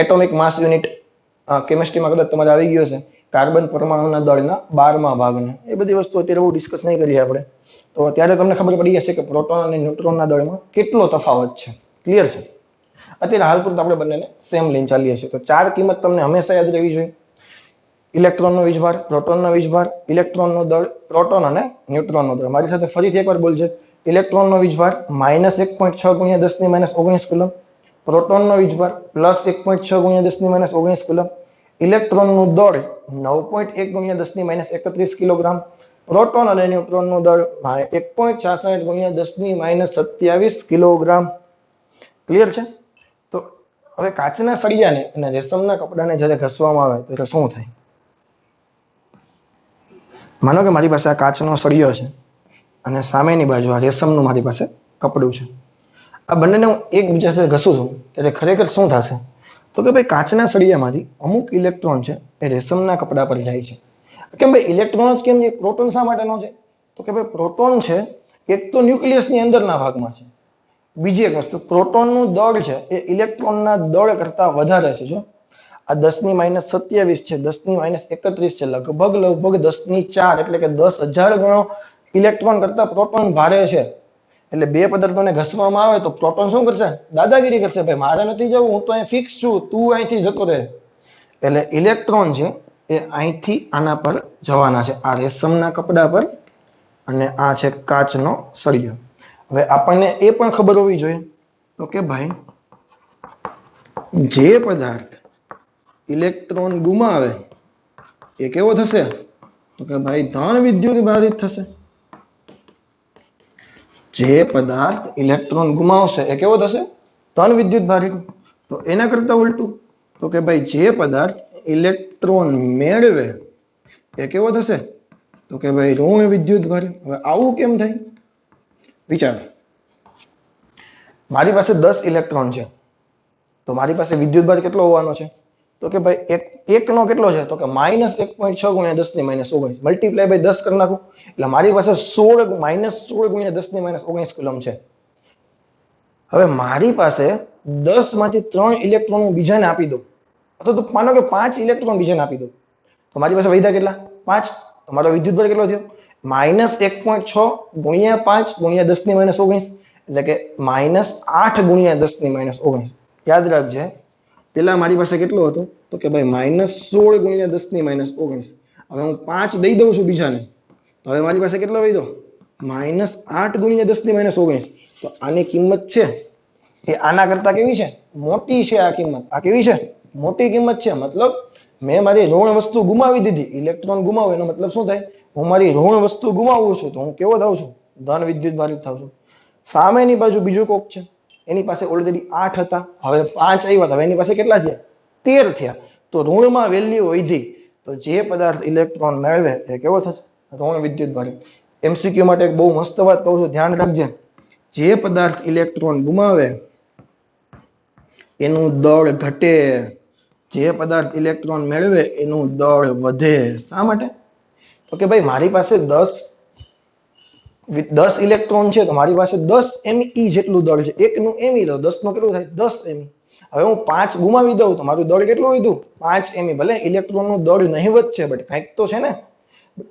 એટોમિક માસ યુનિટ કેમિસ્ટ્રીમાં કદાચ તમારે આવી ગયો છે, કાર્બન પરમાણુના દળના 12મા ભાગને. એ બધી વસ્તુ અત્યારે બહુ ડિસ્કસ નહીં કરીએ આપણે. તો ત્યારે તમને ખબર પડી જશે કે પ્રોટોન અને ન્યુટ્રોનના દળમાં કેટલો તફાવત છે. ક્લિયર છે? અત્યારે હાલ પૂરતું આપણે બંનેને સેમ લઈને ચાલીએ છીએ. તો 4 કિંમત તમને હંમેશા યાદ રહેવી જોઈએ: ઇલેક્ટ્રોનનો વીજભાર, પ્રોટોનનો વીજભાર, ઇલેક્ટ્રોનનો દળ, પ્રોટોન અને ન્યુટ્રોનનો દળ. મારી સાથે ફરીથી એકવાર બોલજો. ઇલેક્ટ્રોનનો વીજભાર -1.6 ગુણ્યા 10⁻19 કુલમ, પ્રોટોનનો વીજભાર +1.6 ગુણ્યા 10⁻19 કુલમ, ઇલેક્ટ્રોનનું દળ 9.1 ગુણ્યા 10⁻31 કિલોગ્રામ, પ્રોટોન અને ન્યુટ્રોનનું દળ 1.66 ગુણ્યા 10⁻27 કિલોગ્રામ. ક્લિયર છે? તો હવે કાચના સળિયાને અને રેશમના કપડાને જ્યારે ઘસવામાં આવે ત્યારે શું થાય? માનો કે મારી પાસે આ કાચનો સળિયો છે અને સામેની બાજુ આ રેશમનું મારી પાસે કપડું છે. આ બંનેને હું એકબીજા સાથે ઘસું છું ત્યારે ખરેખર શું થશે તો કે ભાઈ કાચના સળિયામાંથી અમુક ઇલેક્ટ્રોન છે એ રેશમના કપડા પર જાય છે. કેમ ભાઈ ઇલેક્ટ્રોન જ કેમ? પ્રોટોન શા માટેનો છે? તો કે ભાઈ પ્રોટોન છે એક તો ન્યુક્લિયસની અંદરના ભાગમાં છે. બીજી એક વસ્તુ, પ્રોટોનનું દળ છે એ ઇલેક્ટ્રોનના દળ કરતા વધારે છે. જો આ 10⁻27 છે, 10⁻31 છે, લગભગ 10⁴ એટલે કે 10,000 ગણો ઇલેક્ટ્રોન કરતા પ્રોટોન ભારે છે. એટલે બે પદાર્થોને ઘસવામાં આવે તો પ્રોટોન શું કરશે? દાદાગીરી કરશે. ભાઈ મારે નથી જવું, હું તો અહીં ફિક્સ છું, તું અહીંથી જતો રહે. એટલે ઇલેક્ટ્રોન છે એ અહીંથી આના પર જવાના છે, આ રેશમના કપડા પર, અને આ છે કાચનો સળિયો. હવે આપણને એ પણ ખબર હોવી જોઈએ તો કે ભાઈ જે પદાર્થ ઇલેક્ટ્રોન ગુમાવે એ કેવો થશે? તો કે ભાઈ ધન વિદ્યુત ભારિત થશે. જે પદાર્થ ઇલેક્ટ્રોન ગુમાવશે એ કેવો થશે? ધન વિદ્યુત ભારિત. તો એના કરતા ઉલટું તો કે ભાઈ જે પદાર્થ ઇલેક્ટ્રોન મેળવે એ કેવો થશે? તો કે ભાઈ ઋણ વિદ્યુત ભારિત. હવે આવું કેમ થાય? વિચાર, મારી પાસે 10 ઇલેક્ટ્રોન છે તો મારી પાસે વિદ્યુત ભાર કેટલો હોવાનો છે? તો કે ભાઈ એકનો કેટલો છે? તો કે -1.6 × 10⁻19 મલ્ટીપ્લાય બાય 10 કરી નાખું એટલે મારી પાસે -16 × 10⁻19 કુલમ છે. હવે મારી પાસે 10 માંથી 3 ઇલેક્ટ્રોન બીજાને આપી દઉં, અથવા તો માનો કે 5 ઇલેક્ટ્રોન બીજાને આપી દઉં, તો મારી પાસે વધ્યા કેટલા? 5. તો મારો વિદ્યુત ભાર કેટલો થયો? -1.6 × 5 × 10⁻19 એટલે કે -8 × 10⁻19. યાદ રાખજે, પેલા મારી પાસે કેટલો હતો? તો કે ભાઈ -16 × 10⁻19. હવે હું 5 દઈ દઉં છું બીજાને, તો હવે મારી પાસે કેટલો વધ્યો? -8 × 10⁻19. તો આની કિંમત છે એ આના કરતા કેવી છે? મોટી છે. આ કિંમત આ કેવી છે? મોટી કિંમત છે. મતલબ મેં મારી ઋણ વસ્તુ ગુમાવી દીધી. ઇલેક્ટ્રોન ગુમાવે એનો મતલબ શું થાય? હું મારી ઋણ વસ્તુ ગુમાવું છું તો હું કેવો થાઉં છું? ધન વિદ્યુત ભારિત થાઉં છું. સામેની બાજુ બીજું કોક છે, એની પાસે ઓલરેડી 8 હતા, હવે 5 આવ્યા, હવે એની પાસે કેટલા થયા? 13 થયા. તો ઋણમાં વેલ્યુ વધી, તો જે પદાર્થ ઇલેક્ટ્રોન મેળવે એ કેવો થશે? ઋણ વિદ્યુત ભારિત. MCQ માટે એક બહુ મસ્ત વાત કહું છું, ધ્યાન રાખજે. જે પદાર્થ ઇલેક્ટ્રોન ગુમાવે એનું દળ ઘટે, જે પદાર્થ ઇલેક્ટ્રોન મેળવે એનું દળ વધે. શા માટે? તો કે ભાઈ મારી પાસે 10 ઇલેક્ટ્રોન છે તો મારી પાસે 10 me જેટલું દળ છે. એકનું me લો, 10 નું કેટલું થાય? 10 me. હવે હું 5 ગુમાવી દઉં તો મારું દળ કેટલું વધ્યું? 5 me. ભલે ઇલેક્ટ્રોનનું દળ નહીવત છે, બટ કંઈક તો છે ને.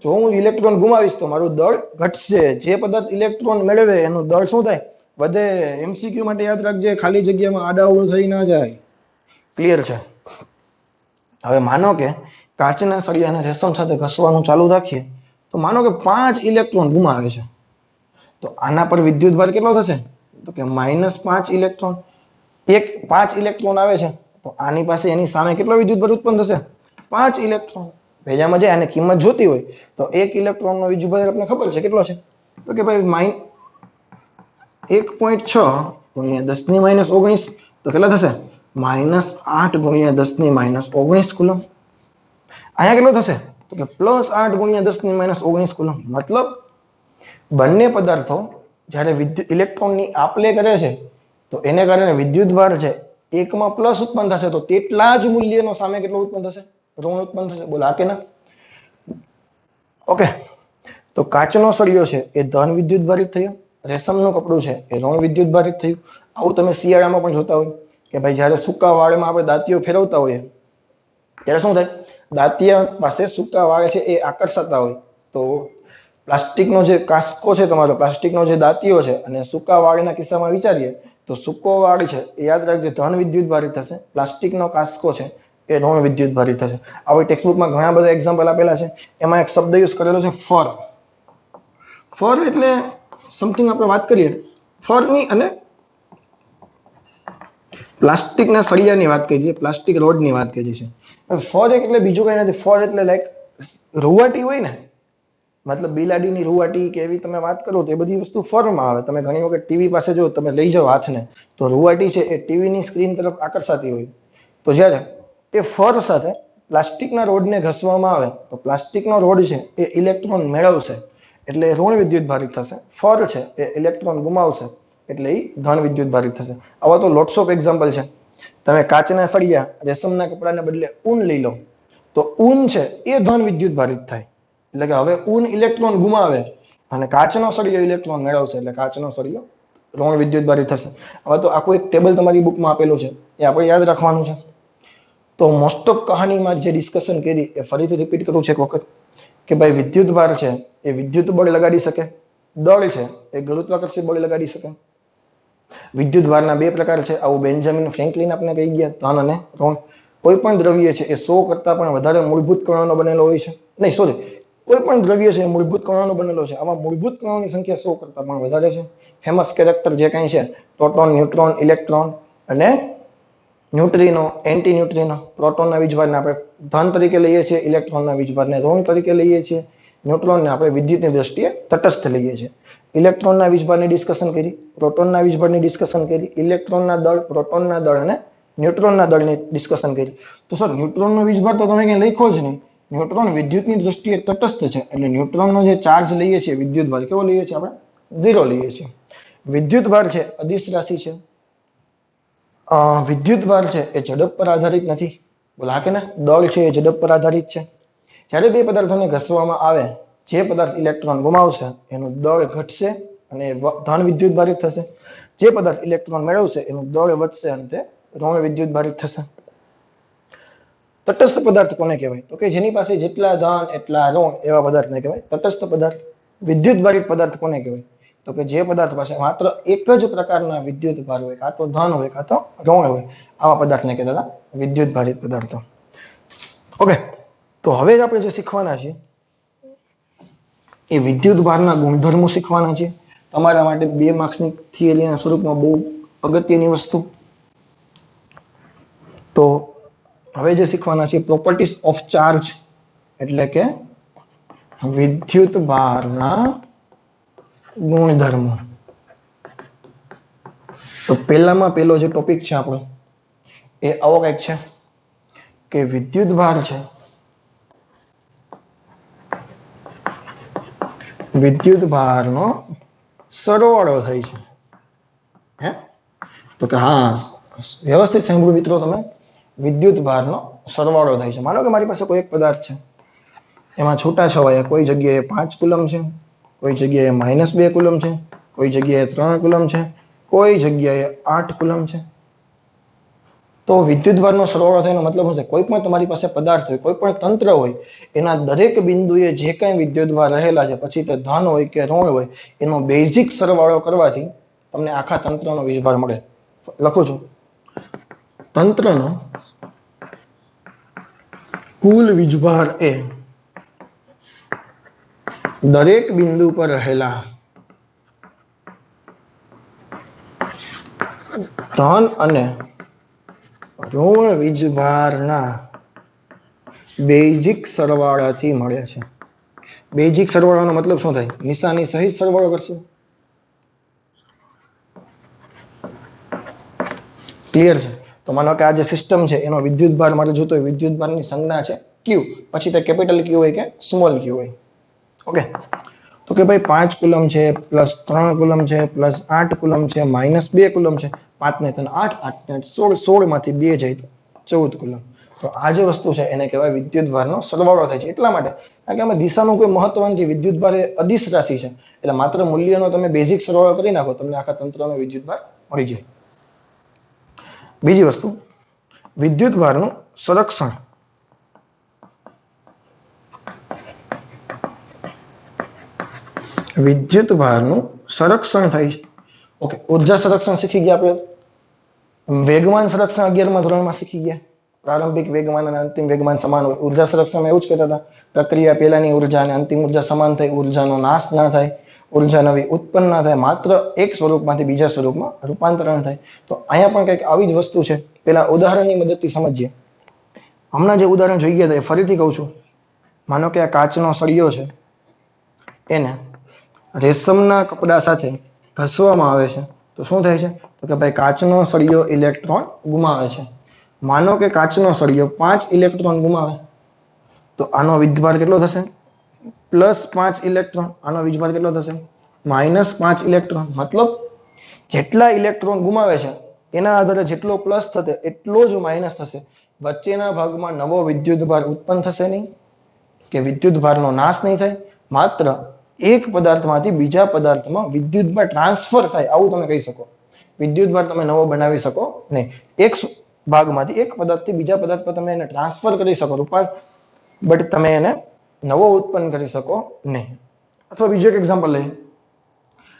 જો હું ઇલેક્ટ્રોન ગુમાવીશ તો મારું દળ ઘટશે. જે પદાર્થ ઇલેક્ટ્રોન મેળવે એનું દળ શું થાય? વધે. MCQ માટે યાદ રાખજે, ખાલી જગ્યામાં આડાઅવળું થઈ ના જાય. ક્લિયર છે? હવે માનો કે કાચના સળિયાને રેશમ સાથે ઘસવાનું ચાલુ રાખીએ તો માનો કે 5 ઇલેક્ટ્રોન ગુમાવે છે, તો આના પર વિદ્યુત ભાર કેટલો થશે? તો કે -5 ઇલેક્ટ્રોન. 5 ઇલેક્ટ્રોન આવે છે તો આની પાસે એની સામે કેટલો વિદ્યુત ભાર ઉત્પન્ન થશે? 5 ઇલેક્ટ્રોન. ભેજામાં જાય અને કિંમત જોતી હોય તો 1 ઇલેક્ટ્રોનનો વિદ્યુત ભાર આપણને ખબર છે કેટલો છે? તો કે ભાઈ 1.6 × 10⁻19 તો કેટલા થશે? -8 × 10⁻19 કુલમ. અહીંયા કેટલો થશે? તો કે +8 × 10⁻19 કુલમ. મતલબ બંને પદાર્થો જ્યારે ઇલેક્ટ્રોનની આપલે કરે છે તો એને કારણે વિદ્યુત ભાર છે એકમાં પ્લસ ઉત્પન્ન થશે, તો તેટલા જ મૂલ્યનો સામે કેટલો ઉત્પન્ન થશે? ઋણ ઉત્પન્ન થશે. બોલો, આ કે ના? ઓકે, તો કાચનો સળિયો છે એ ધન વિદ્યુત ભારિત થયો, રેશમનું કપડું છે એ ઋણ વિદ્યુત ભારિત થયું. આવું તમે શિયાળામાં પણ જોતા હોય કે ભાઈ જ્યારે સૂકા વાળમાં આપણે દાંતીઓ ફેરવતા હોઈએ ત્યારે શું થાય? દાંતિયા પાસે સૂકા વાળ છે એ આકર્ષાતા હોય, તો પ્લાસ્ટિકનો જે કાસ્કો છે, તમારો પ્લાસ્ટિકનો જે દાંતીઓ છે, અને સૂકા વાળના કિસ્સામાં વિચારીએ તો સૂકો વાળ છે એ યાદ રાખજે ધન વિદ્યુત ભારિત થશે, પ્લાસ્ટિકનો કાસ્કો છે એ ઋણ વિદ્યુત ભારિત થશે. આવી ટેક્સ્ટબુકમાં ઘણા બધા એક્ઝામ્પલ આપેલા છે. એમાં એક શબ્દ યુઝ કરેલો છે ફર. ફર એટલે સમથિંગ આપણે વાત કરીએ ફરની અને પ્લાસ્ટિકના સળિયાની વાત કરીએ, પ્લાસ્ટિક રોડની વાત કરીએ છીએ. ફર એટલે બીજું કઈ નથી. ફર એટલે લાઈક રૂવાટી હોય ને, મતલબ બિલાડીની રૂવાટી કે એવી તમે વાત કરો તો એ બધી વસ્તુ ફરમાં આવે. તમે ઘણી વખત ટીવી પાસે જો તમે લઈ જાઓ હાથને તો રૂવાટી છે એ ટીવીની સ્ક્રીન તરફ આકર્ષાતી હોય. તો જ્યારે એ ફર સાથે પ્લાસ્ટિકના રોડને ઘસવામાં આવે તો પ્લાસ્ટિકનો રોડ છે એ ઇલેક્ટ્રોન મેળવશે એટલે ઋણ વિદ્યુત ભારિત થશે. ફર છે એ ઇલેક્ટ્રોન ગુમાવશે એટલે એ ધન વિદ્યુત ભારિત થશે. આવા તો લોટ્સ ઓફ એક્ઝામ્પલ છે. તમે કાચના સળિયા રેશમના કપડાને બદલે ઊન લઈ લો તો ઊન છે એ ધન વિદ્યુત ભારિત થાય. એટલે કે હવે ઊન ઇલેક્ટ્રોન ગુમાવે અને કાચનો સળિયો ઇલેક્ટ્રોન મેળવશે એટલે કાચનો સળિયો ઋણ વિદ્યુત ભારિત થશે. હવે તો આખું એક ટેબલ તમારી બુકમાં આપેલું છે, એ આપણે યાદ રાખવાનું છે. તો મોસ્ટ ઓફ કહાનીમાં જે ડિસ્કશન કરી એ ફરીથી રિપીટ કરું છું એક વખત કે ભાઈ વિદ્યુત ભાર છે એ વિદ્યુત બળ લગાડી શકે, દળ છે એ ગુરુત્વાકર્ષી બળ લગાડી શકે. વિદ્યુત ભારના બે પ્રકાર છે, આવું બેન્જામિન ફ્રેન્કલિન આપણે કહી ગયા, ધન અને ઋણ. કોઈ પણ દ્રવ્ય છે એ 100 કરતા પણ વધારે મૂળભૂત કણોનો બનેલો હોય છે. નહીં સોરી, કોઈ પણ દ્રવ્ય છે એ મૂળભૂત કણોનો બનેલો છે. આવા મૂળભૂત કણોની સંખ્યા 100 કરતા પણ વધારે છે. ફેમસ કેરેક્ટર જે કંઈ છે પ્રોટોન, ન્યુટ્રોન, ઇલેક્ટ્રોન અને ન્યુટ્રિનો, એન્ટી ન્યુટ્રિનો. પ્રોટોનના વીજભારને આપણે ધન તરીકે લઈએ છીએ, ઇલેક્ટ્રોનના વીજભારને ઋણ તરીકે લઈએ છીએ, ન્યુટ્રોનને આપણે વિદ્યુતની દ્રષ્ટિએ તટસ્થ લઈએ છીએ. ઇલેક્ટ્રોનના વીજભારની ડિસ્કશન કરી, પ્રોટોનના વીજભારની ડિસ્કશન કરી, ઇલેક્ટ્રોનના દળ, પ્રોટોનના દળ અને ન્યુટ્રોનના દળની ડિસ્કશન કરી. તો સર ન્યુટ્રોનનો વીજભાર તો તમે ક્યાંય લખ્યો જ નહીં. ન્યુટ્રોન વિદ્યુતની દ્રષ્ટિએ તટસ્થ છે એટલે ન્યુટ્રોનનો જે ચાર્જ લઈએ છીએ વિદ્યુત ભાર કેવો લઈએ છીએ આપણે? 0 લઈએ છીએ. વિદ્યુત ભાર છે અદિશ રાશિ છે. વિદ્યુત ભાર છે એ ઝડપ પર આધારિત નથી. બોલા કે ના, દળ છે એ ઝડપ પર આધારિત છે. જ્યારે બે પદાર્થોને ઘસવામાં આવે, જે પદાર્થ ઇલેક્ટ્રોન ગુમાવશે એનું દળ ઘટશે અને ધન વિદ્યુત ભારિત થશે. જે પદાર્થ ઇલેક્ટ્રોન મેળવશે એનું દળ વધશે અને તે ઋણ વિદ્યુત ભારિત થશે. તટસ્થ પદાર્થ કોને કહેવાય? તો કે જેની પાસે જેટલા ધન એટલા ઋણ એવા પદાર્થને કહેવાય તટસ્થ પદાર્થ. વિદ્યુત ભારિત પદાર્થ કોને કહેવાય? તો કે જે પદાર્થ પાસે માત્ર એક જ પ્રકારના વિદ્યુત ભાર હોય, કાં તો ધન હોય કાં તો ઋણ હોય, આવા પદાર્થને કહેતા હતા વિદ્યુત ભારિત પદાર્થો. ઓકે, તો હવે જ આપણે જે શીખવાના છીએ એ વિદ્યુત ભારના ગુણધર્મો શીખવાના છે. તમારા માટે 2 માર્ક્સની થિયરીના સ્વરૂપમાં બહુ અગત્યની વસ્તુ. તો હવે જે શીખવાના છે પ્રોપર્ટીઝ ઓફ ચાર્જ, એટલે કે વિદ્યુત ભારના ગુણધર્મો. તો પહેલામાં પહેલો જે ટોપિક છે આપણો એ આવો કંઈક છે કે વિદ્યુત ભાર છે વિદ્યુત ભારનો સરવાળો થાય છે. હે? તો કે હા, વ્યવસ્થિત સાંભળો મિત્રો તમે. વિદ્યુત ભારનો સરવાળો થાય છે. માનો કે મારી પાસે કોઈ એક પદાર્થ છે, એમાં છૂટા છવાયા કોઈ જગ્યાએ 5 કુલમ છે, કોઈ જગ્યાએ -2 કુલમ છે, કોઈ જગ્યાએ 3 કુલમ છે, કોઈ જગ્યાએ 8 કુલમ છે. તો વિદ્યુત ભારનો સરવાળો થવાનો મતલબ શું છે? કોઈ પણ તમારી પાસે પદાર્થ હોય, કોઈ પણ તંત્ર હોય, એના દરેક બિંદુએ જે કંઈ વિદ્યુત ભાર રહેલા છે, પછી તે ધન હોય કે ઋણ હોય, એનો બેઝિક સરવાળો કરવાથી તમને આખા તંત્રનો વીજભાર મળે. લખું છું, તંત્રનો કુલ વીજભાર એ દરેક બિંદુ પર રહેલા ધન અને ઋણ વીજભારના બેઝિક સરવાળાથી મળે છે. બેઝિક સરવાળાનો મતલબ શું થાય? નિશાની સહિત સરવાળો કરશે. ક્લિયર છે? તો માનો કે આ જે સિસ્ટમ છે એનો વિદ્યુત ભાર મારે જોતો હોય, વિદ્યુત ભારની સંજ્ઞા છે Q, પછી તે કેપિટલ Q હોય કે સ્મોલ Q હોય. ઓકે, તો કે ભાઈ 5 કુલમ છે, +3 કુલમ છે, +8 કુલમ છે, -2 કુલમ છે, 5 ને 3 8, 8 ને 16, 16 માંથી 2 જાય તો 14 કુલમ. તો આ જે વસ્તુ છે એને કહેવાય વિદ્યુત ભારનો સરવાળો થાય છે. એટલા માટે કારણ કે આમાં દિશાનું કોઈ મહત્વ નથી. વિદ્યુત ભાર એ અદિશ રાશિ છે એટલે માત્ર મૂલ્યનો તમે બેઝિક સરવાળો કરી નાખો, તમને આખા તંત્રનો વિદ્યુત ભાર મળી જાય. બીજી વસ્તુ, વિદ્યુત ભારનું સંરક્ષણ. વિદ્યુત ભારનું સંરક્ષણ થાય છે. ઓકે, ઉર્જા સંરક્ષણ શીખી ગયા આપણે. વેગમાન સંરક્ષણ 11મા ધોરણમાં શીખી ગયા. પ્રારંભિક વેગમાન અને અંતિમ વેગમાન સમાન હોય. ઉર્જા સંરક્ષણમાં એવું જ કહેતા હતા, પ્રક્રિયા પહેલાની ઉર્જા અને અંતિમ ઉર્જા સમાન થાય, ઉર્જાનો નાશ ના થાય, ઉર્જા નવી ઉત્પન્ન ના થાય, માત્ર એક સ્વરૂપમાંથી બીજા સ્વરૂપમાં રૂપાંતરણ થાય. તો અહીંયા પણ કંઈક આવી જ વસ્તુ છે. પેલા ઉદાહરણની મદદથી સમજીએ. હમણાં જે ઉદાહરણ જોઈ ગયા હતા એ ફરીથી કહું છું. માનો કે આ કાચનો સળિયો છે, એને રેશમના કપડા સાથે ઘસવામાં આવે છે તો શું થાય છે? તો કે ભાઈ કાચનો સળિયો ઇલેક્ટ્રોન ગુમાવે છે. માનો કે કાચનો સળિયો 5 ઇલેક્ટ્રોન ગુમાવે તો આનો વિદ્યુતભાર કેટલો થશે? +5 ઇલેક્ટ્રોન. આનો વીજભાર કેટલો થશે? -5 ઇલેક્ટ્રોન. મતલબ જેટલા ઇલેક્ટ્રોન ગુમાવે છે એના આધારે જેટલો પ્લસ થશે એટલો જ માઇનસ થશે. વચ્ચેના ભાગમાં નવો વિદ્યુતભાર ઉત્પન્ન થશે નહીં કે વિદ્યુતભારનો નાશ નહીં થાય. માત્ર એક પદાર્થમાંથી બીજા પદાર્થમાં વિદ્યુતભાર ટ્રાન્સફર થાય આવું તમે કહી શકો. વિદ્યુતભાર તમે નવો બનાવી શકો નહીં. એક ભાગમાંથી એક પદાર્થથી બીજા પદાર્થ પર તમે એને ટ્રાન્સફર કરી શકો બટ તમે એને નવો ઉત્પન્ન કરી શકો નહીં. અથવા બીજું એક એક્ઝામ્પલ લઈએ.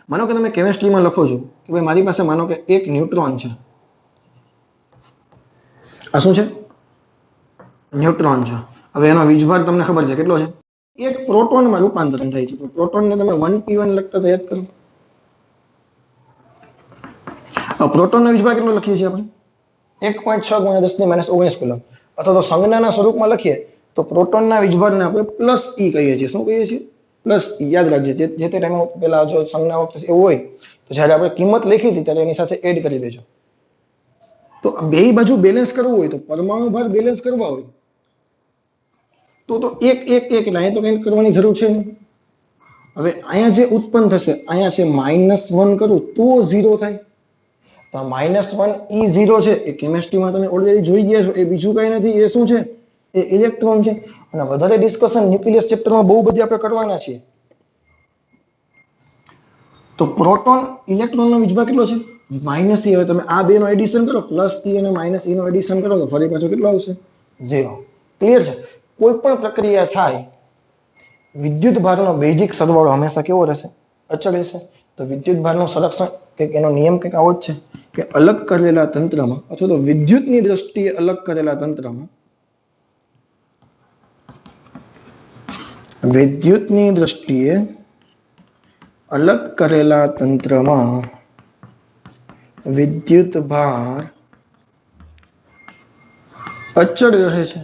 માનો કે તમે કેમિસ્ટ્રીમાં લખો છો કે ભાઈ મારી પાસે માનો કે એક ન્યુટ્રોન છે. આ શું છે? ન્યુટ્રોન છે. હવે એનો વીજભાર તમને ખબર છે કેટલો છે? એક પ્રોટોનમાં રૂપાંતરણ થાય છે. તો પ્રોટોનને તમે 1p1 લખતા તો યાદ કરો. પ્રોટોનનો વીજભાર કેટલો લખીએ છીએ આપણે? 1.6 × 10⁻19 કુલમ. અથવા તો સંજ્ઞાના સ્વરૂપમાં લખીએ તો પ્રોટોનના વીજભારને આપણે +e કહીએ છીએ. શું કહીએ છીએ? +e. યાદ રાખજે. જે તે ટાઈમે પેલા જો સંજ્ઞા વખતે એવું હોય તો જ્યારે આપણે કિંમત લખી હતી ત્યારે એની સાથે એડ કરી દેજો. તો બે બાજુ બેલેન્સ કરવું હોય તો પરમાણુ ભાર બેલેન્સ કરવા હોય તો એક એક એક એટલે અહીંયા તો કંઈ કરવાની જરૂર છે નહીં. હવે અહીંયા જે ઉત્પન્ન થશે અહીંયા છે -1 કરું તો 0 થાય. તો -1 E0 છે એ કેમિસ્ટ્રીમાં તમે ઓલરેડી જોઈ ગયા છો. એ બીજું કઈ નથી, એ શું છે? એ ઇલેક્ટ્રોન છે. અને વધારે ડિસ્કશન ન્યુક્લિયસ ચેપ્ટરમાં બહુ બધી આપણે કરવાના છીએ. તો પ્રોટોન ઇલેક્ટ્રોનનો વીજભાર કેટલો છે? -e. હવે તમે આ બે નો એડિશન કરો, +e અને -e નો એડિશન કરો તો ફરી પાછો કેટલો આવશે? 0. ક્લિયર છે? કોઈ પણ પ્રક્રિયા થાય વિદ્યુત ભારનો બેઝિક સરવાળો હંમેશા કેવો રહેશે? અચળ રહેશે. તો વિદ્યુત ભારનું સંરક્ષણ કે એનો નિયમ કંઈક આવો જ છે કે અલગ કરેલા તંત્રમાં અથવા તો વિદ્યુતની દ્રષ્ટિએ અલગ કરેલા તંત્રમાં વિદ્યુતની દ્રષ્ટિએ અલગ કરેલા તંત્રમાં વિદ્યુત ભાર અચળ રહે છે.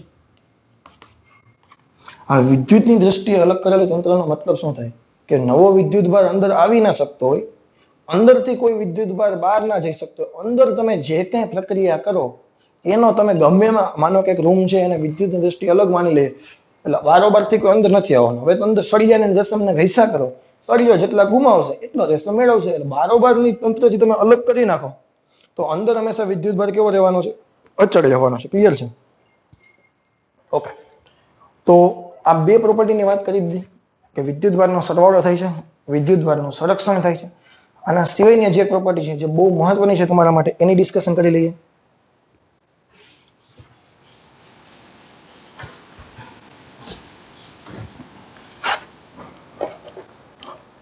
આ વિદ્યુતની દ્રષ્ટિએ અલગ કરેલા તંત્રનો મતલબ શું થાય? કે નવો વિદ્યુત ભાર અંદર આવી ના શકતો હોય, અંદરથી કોઈ વિદ્યુત ભાર બહાર ના જઈ શકતો હોય. અંદર તમે જે કંઈ પ્રક્રિયા કરો એનો તમે ગમે એમાં માનો કે એક રૂમ છે એને વિદ્યુતની દ્રષ્ટિએ અલગ માની લે એટલે બારોબારથી કોઈ અંદર નથી આવવાનું. હવે તો અંદર સળિયાને રેશમને ઘસા કરો, સળિયો જેટલા ગુમાવશે એટલો રેશમ મેળવશે. એટલે બારોબારની તંત્રથી તમે અલગ કરી નાખો તો અંદર હંમેશા વિદ્યુત ભાર કેવો રહેવાનો છે? અચળ રહેવાનો છે. ક્લિયર છે? ઓકે. તો આ બે પ્રોપર્ટીની વાત કરી દીધી કે વિદ્યુત ભારનો સરવાળો થાય છે, વિદ્યુત ભારનું સંરક્ષણ થાય છે. આના સિવાયની જે પ્રોપર્ટી છે જે બહુ મહત્વની છે તમારા માટે એની ડિસ્કશન કરી લઈએ.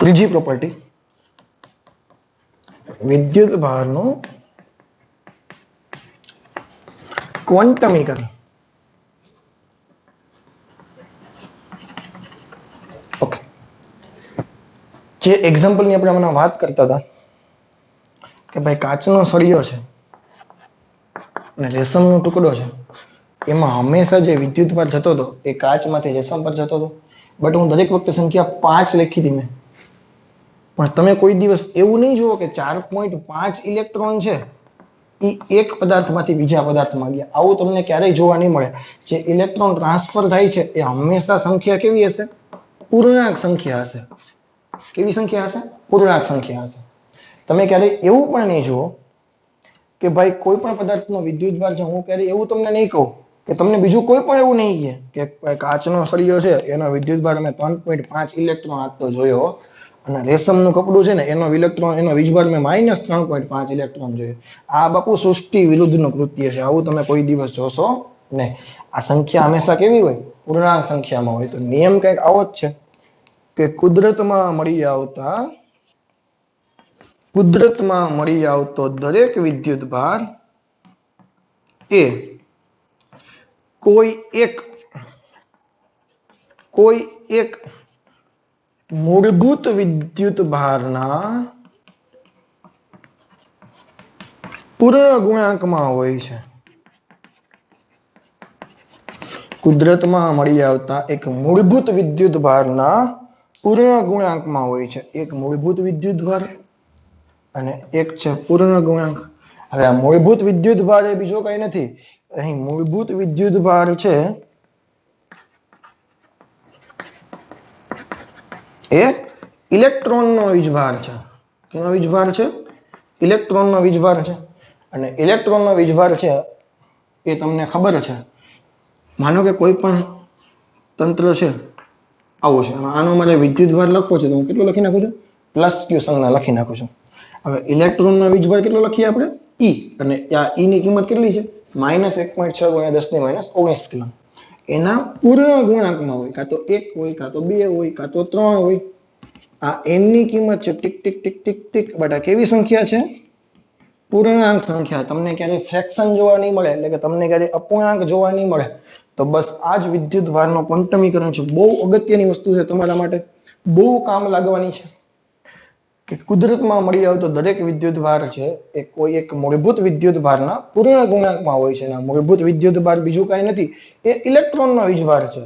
ત્રીજી પ્રોપર્ટી વિદ્યુત ભારનું ક્વોન્ટમીકરણ. ઓકે. જે એક્ઝામ્પલની આપણે હમણાં વાત કરતા હતા કે ભાઈ કાચનો સળિયો છે અને રેશમનો ટુકડો છે, એમાં હંમેશા જે વિદ્યુત ભાર જતો હતો એ કાચમાંથી રેશમ પર જતો હતો. બટ હું દરેક વખતે સંખ્યા 5 લખી હતી મેં. પણ તમે કોઈ દિવસ એવું નહીં જુઓ કે 4.5 ઇલેક્ટ્રોન છે એ એક પદાર્થમાંથી બીજા પદાર્થમાં ગયા. આવું તમને ક્યારેય જોવા નહીં મળે. જે ઇલેક્ટ્રોન ટ્રાન્સફર થાય છે એ હંમેશા સંખ્યા કેવી હશે? પૂર્ણાંક સંખ્યા હશે. કેવી સંખ્યા હશે? પૂર્ણાંક સંખ્યા હશે. તમે ક્યારેય એવું પણ નહીં જુઓ કે ભાઈ કોઈ પણ પદાર્થનો વિદ્યુત ભાર છે, હું ક્યારેય એવું તમને નહીં કહું કે તમને બીજું કોઈ પણ એવું નહીં કહે કે કાચનો સળિયો છે એનો વિદ્યુત ભાર અમે 3.5 ઇલેક્ટ્રોન આપતો જોયો અને રેશમનું કપડું છે ને એનો ઇલેક્ટ્રોન એનો વીજભાર મેં -3.5 ઇલેક્ટ્રોન જોયો. આ બાપુ સૃષ્ટિ વિરુદ્ધનું કૃત્ય છે. આવું તમે કોઈ દિવસ જોશો નહીં. આ સંખ્યા હંમેશા કેવી હોય? પૂર્ણાંક સંખ્યામાં હોય. તો નિયમ કંઈક આવો જ છે કે કુદરતમાં મળી આવતો દરેક વિદ્યુત ભાર એ કોઈ એક મૂળભૂત વિદ્યુત ભારના પૂર્ણ ગુણાંકમાં હોય છે. કુદરતમાં મળી આવતા એક મૂળભૂત વિદ્યુત ભારના પૂર્ણ ગુણાંકમાં હોય છે. એક મૂળભૂત વિદ્યુત ભાર અને એક છે પૂર્ણ ગુણાંક. હવે આ મૂળભૂત વિદ્યુત ભાર એ બીજો કઈ નથી. અહીં મૂળભૂત વિદ્યુત ભાર છે એ ઇલેક્ટ્રોનનો વીજભાર છે. કેનો વીજભાર છે? ઇલેક્ટ્રોનનો વીજભાર છે અને ઇલેક્ટ્રોનનો વીજભાર છે એ તમને ખબર છે. માનો કે કોઈ પણ તંત્ર છે આવું છે, આનો મારે વિદ્યુતભાર લખવો છે તો હું કેટલો લખી નાખું છું? પ્લસ ક્યુ સંજ્ઞા લખી નાખું છું. હવે ઇલેક્ટ્રોનનો વીજભાર કેટલો લખીએ આપણે? E, અને આ E ની કિંમત કેટલી છે? -1.6 × 10⁻19 કુલમ. એના પૂર્ણ ગુણાંકમાં હોય, કાં તો 1 હોય, કાં તો 2 હોય, કાં તો 3 હોય. આ n ની કિંમત છે tick tick tick tick tick, but આ કેવી સંખ્યા છે? પૂર્ણાંક સંખ્યા. તમને ક્યારેય ફ્રેક્શન જોવા નહીં મળે, એટલે કે તમને ક્યારેય અપૂર્ણાંક જોવા નહીં મળે. તો બસ આ જ વિદ્યુતભારનો ક્વોન્ટમીકરણ છે. બહુ અગત્યની વસ્તુ છે તમારા માટે, બહુ કામ લાગવાની છે. કે કુદરતમાં મળી આવતો દરેક વિદ્યુતભાર છે એ કોઈ એક મૂળભૂત વિદ્યુતભારના પૂર્ણ ગુણાંકમાં હોય છે. અને મૂળભૂત વિદ્યુતભાર બીજું કાંઈ નથી, એ ઇલેક્ટ્રોનનો વીજભાર છે.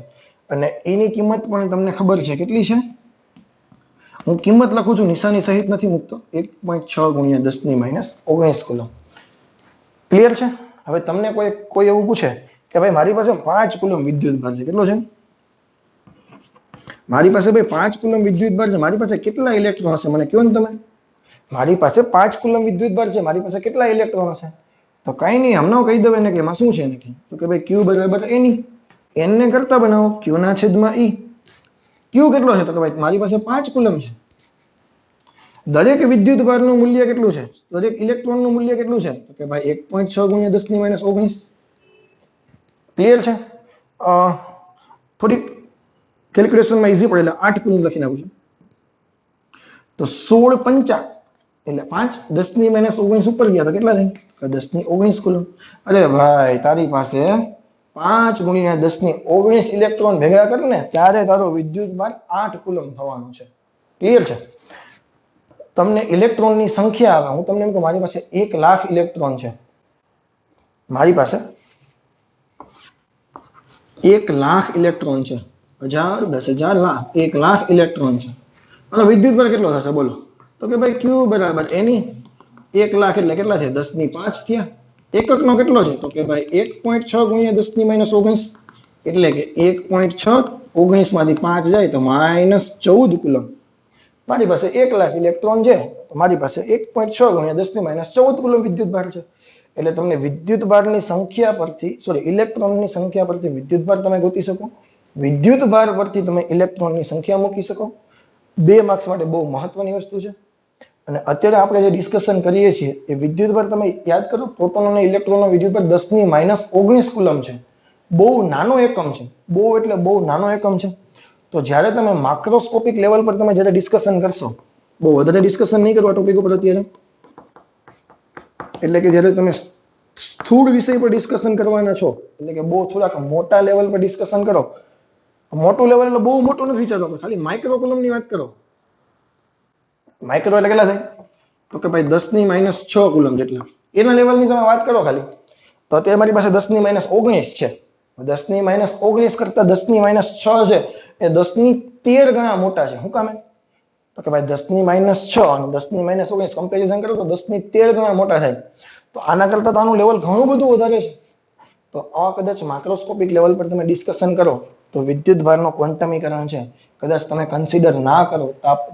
અને એની કિંમત પણ તમને ખબર છે કેટલી છે? હું કિંમત લખું છું, નિશાની સહિત નથી મૂકતો. 1.6 × 10⁻19 કુલમ. ક્લિયર છે? હવે તમને કોઈ એવું પૂછે કે ભાઈ મારી પાસે 5 કુલમ વિદ્યુતભાર છે, કેટલો છે? મારી પાસે ભાઈ 5 કુલમ વિદ્યુતભાર છે, મારી પાસે કેટલા ઇલેક્ટ્રોન હશે? મને કહો ને તમે. મારી પાસે 5 કુલમ વિદ્યુતભાર છે, મારી પાસે કેટલા ઇલેક્ટ્રોન હશે? તો કઈ નહીં, હમણાં કહી દઉં એને કે એમાં શું છે ને, તો કે ભાઈ Q બરાબર એની n ને કરતા બનાવો Q ના છેદમાં E. Q કેટલો છે? તો કે ભાઈ મારી પાસે 5 કુલમ છે. દરેક વિદ્યુતભારનું મૂલ્ય કેટલું છે? દરેક ઇલેક્ટ્રોનનું મૂલ્ય કેટલું છે? તો કે ભાઈ 1.6 × 10⁻19. ક્લિયર છે? થોડીક કેલ્ક્યુલેશનમાં ઈઝી પડે એટલે 8 કુલમ લખી નાખું છું. તો 16 પંચા એટલે 5 10⁻19 ઉપર ગયા તો કેટલા થાય? 10⁻19 કુલમ. અરે ભાઈ તારી પાસે 5 × 10⁻19 ઇલેક્ટ્રોન ભેગા કરે ને ત્યારે તારો વિદ્યુતભાર 8 કુલમ થવાનો છે. ક્લિયર છે? તમને ઇલેક્ટ્રોનની સંખ્યા આવે, હું તમને એમ કહું મારી પાસે 1 લાખ ઇલેક્ટ્રોન છે. મારી પાસે 1 લાખ ઇલેક્ટ્રોન છે. 1000, 10,000, લાખ, 1 લાખ ઇલેક્ટ્રોન છે. અને વિદ્યુતભાર કેટલો થશે બોલો? તો કે ભાઈ Q બરાબર એની 1 લાખ એટલે કેટલા છે? 10⁵ થયા. એકકનો કેટલો છે? તો કે ભાઈ 1.6 × 10⁻19 એટલે કે 1.6, 19 માંથી 5 જાય તો -14 કુલમ. મારી પાસે 1 લાખ ઇલેક્ટ્રોન છે, તો મારી પાસે 1.6 × 10⁻14 કુલમ વિદ્યુતભાર છે. એટલે તમને વિદ્યુતભારની સંખ્યા પરથી ઇલેક્ટ્રોનની સંખ્યા પરથી વિદ્યુતભાર તમે ગોતી શકો. વિદ્યુતભાર પરથી તમે ઇલેક્ટ્રોનની સંખ્યા મૂકી શકો. 2 માર્ક્સ માટે બહુ મહત્વની વસ્તુ છે. અને અત્યારે આપણે જે ડિસ્કશન કરીએ છીએ એ વિદ્યુતભાર તમે યાદ કરો, પ્રોટોન અને ઇલેક્ટ્રોનનો વિદ્યુતભાર 10⁻19 કુલમ છે. બહુ નાનો એકમ છે, બહુ એટલે બહુ નાનો એકમ છે. તો જ્યારે તમે માઇક્રોસ્કોપિક લેવલ પર તમે જ્યારે ડિસ્કશન કરશો, બહુ વધારે ડિસ્કશન નહીં કરો આ ટોપિક ઉપર અત્યારે, એટલે કે જ્યારે તમે સ્થૂળ વિષય પર ડિસ્કશન કરવાના છો, એટલે કે બહુ થોડાક મોટા લેવલ પર ડિસ્કશન કરો. મોટું લેવલ એટલે બહુ મોટું નથી વિચારતો, ખાલી માઇક્રો કુલમની વાત કરો. માઇક્રો એટલે કેટલા થાય? તો કે ભાઈ 10⁻6 કુલમ જેટલા. એના લેવલની તમે વાત કરો ખાલી. તો અત્યારે મારી પાસે 10⁻19 છે. 10⁻19 કરતા 10⁻6 છે એ 10⁻13 ગણા મોટા છે. શું કામે? તો કે ભાઈ 10⁻6 અને 10⁻19 કમ્પેરિઝન કરો તો 10⁻13 ગણા મોટા થાય. તો આના કરતા તો આનું લેવલ ઘણું બધું વધારે છે. તો આ કદાચ માઇક્રોસ્કોપિક લેવલ પર તમે ડિસ્કશન કરો તો વિદ્યુતભારનો ક્વોન્ટમીકરણ છે, કદાચ તમે કન્સિડર ના કરો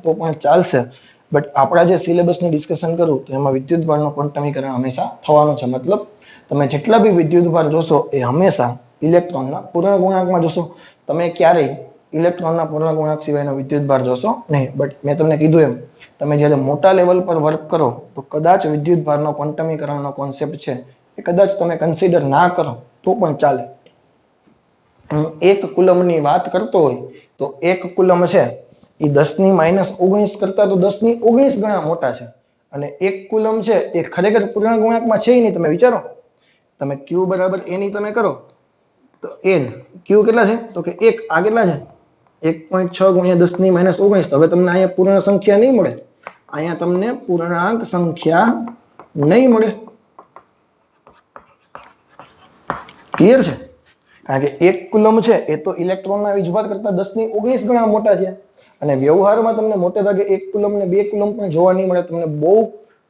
તો પણ ચાલશે. બટ આપણા જે સિલેબસની ડિસ્કશન કરું તો એમાં વિદ્યુતભારનો ક્વોન્ટમીકરણ હંમેશા થવાનું છે. મતલબ તમે જેટલા બી વિદ્યુતભાર જોશો એ હંમેશા ઇલેક્ટ્રોનના પૂર્ણ ગુણાંકમાં જોશો. તમે ક્યારેય ઇલેક્ટ્રોનના પૂર્ણ ગુણાંક સિવાયનો વિદ્યુતભાર જોશો નહીં. બટ મેં તમને કીધું એમ, તમે જ્યારે મોટા લેવલ પર વર્ક કરો તો કદાચ વિદ્યુતભારનો ક્વોન્ટમીકરણનો કોન્સેપ્ટ છે એ કદાચ તમે કન્સિડર ના કરો તો પણ ચાલે. હું 1 કુલમની વાત કરતો હોય તો 1 કુલમ છે એ 10⁻19 કરતા તો 10⁻19 ગણા મોટા છે. અને 1 કુલમ છે એ ખરેખર પૂર્ણ ગુણાંકમાં છે નહીં. તમે વિચારો, તમે Q બરાબર એની તમે કરો તો n Q કેટલા છે? તો કે 1. આ કેટલા છે? 1.6 × 10⁻19. તો હવે તમને અહીંયા પૂર્ણ સંખ્યા નહીં મળે, અહીંયા તમને પૂર્ણાંક સંખ્યા નહીં મળે. ક્લિયર છે? કારણ કે 1 કુલમ છે એ તો ઇલેક્ટ્રોનના વીજભાર કરતા 10⁻19 ગણા મોટા છે. અને વ્યવહારમાં તમને મોટે ભાગે 1 કુલમ ને 2 કુલમ પણ જોવા નહીં મળે. તમને બહુ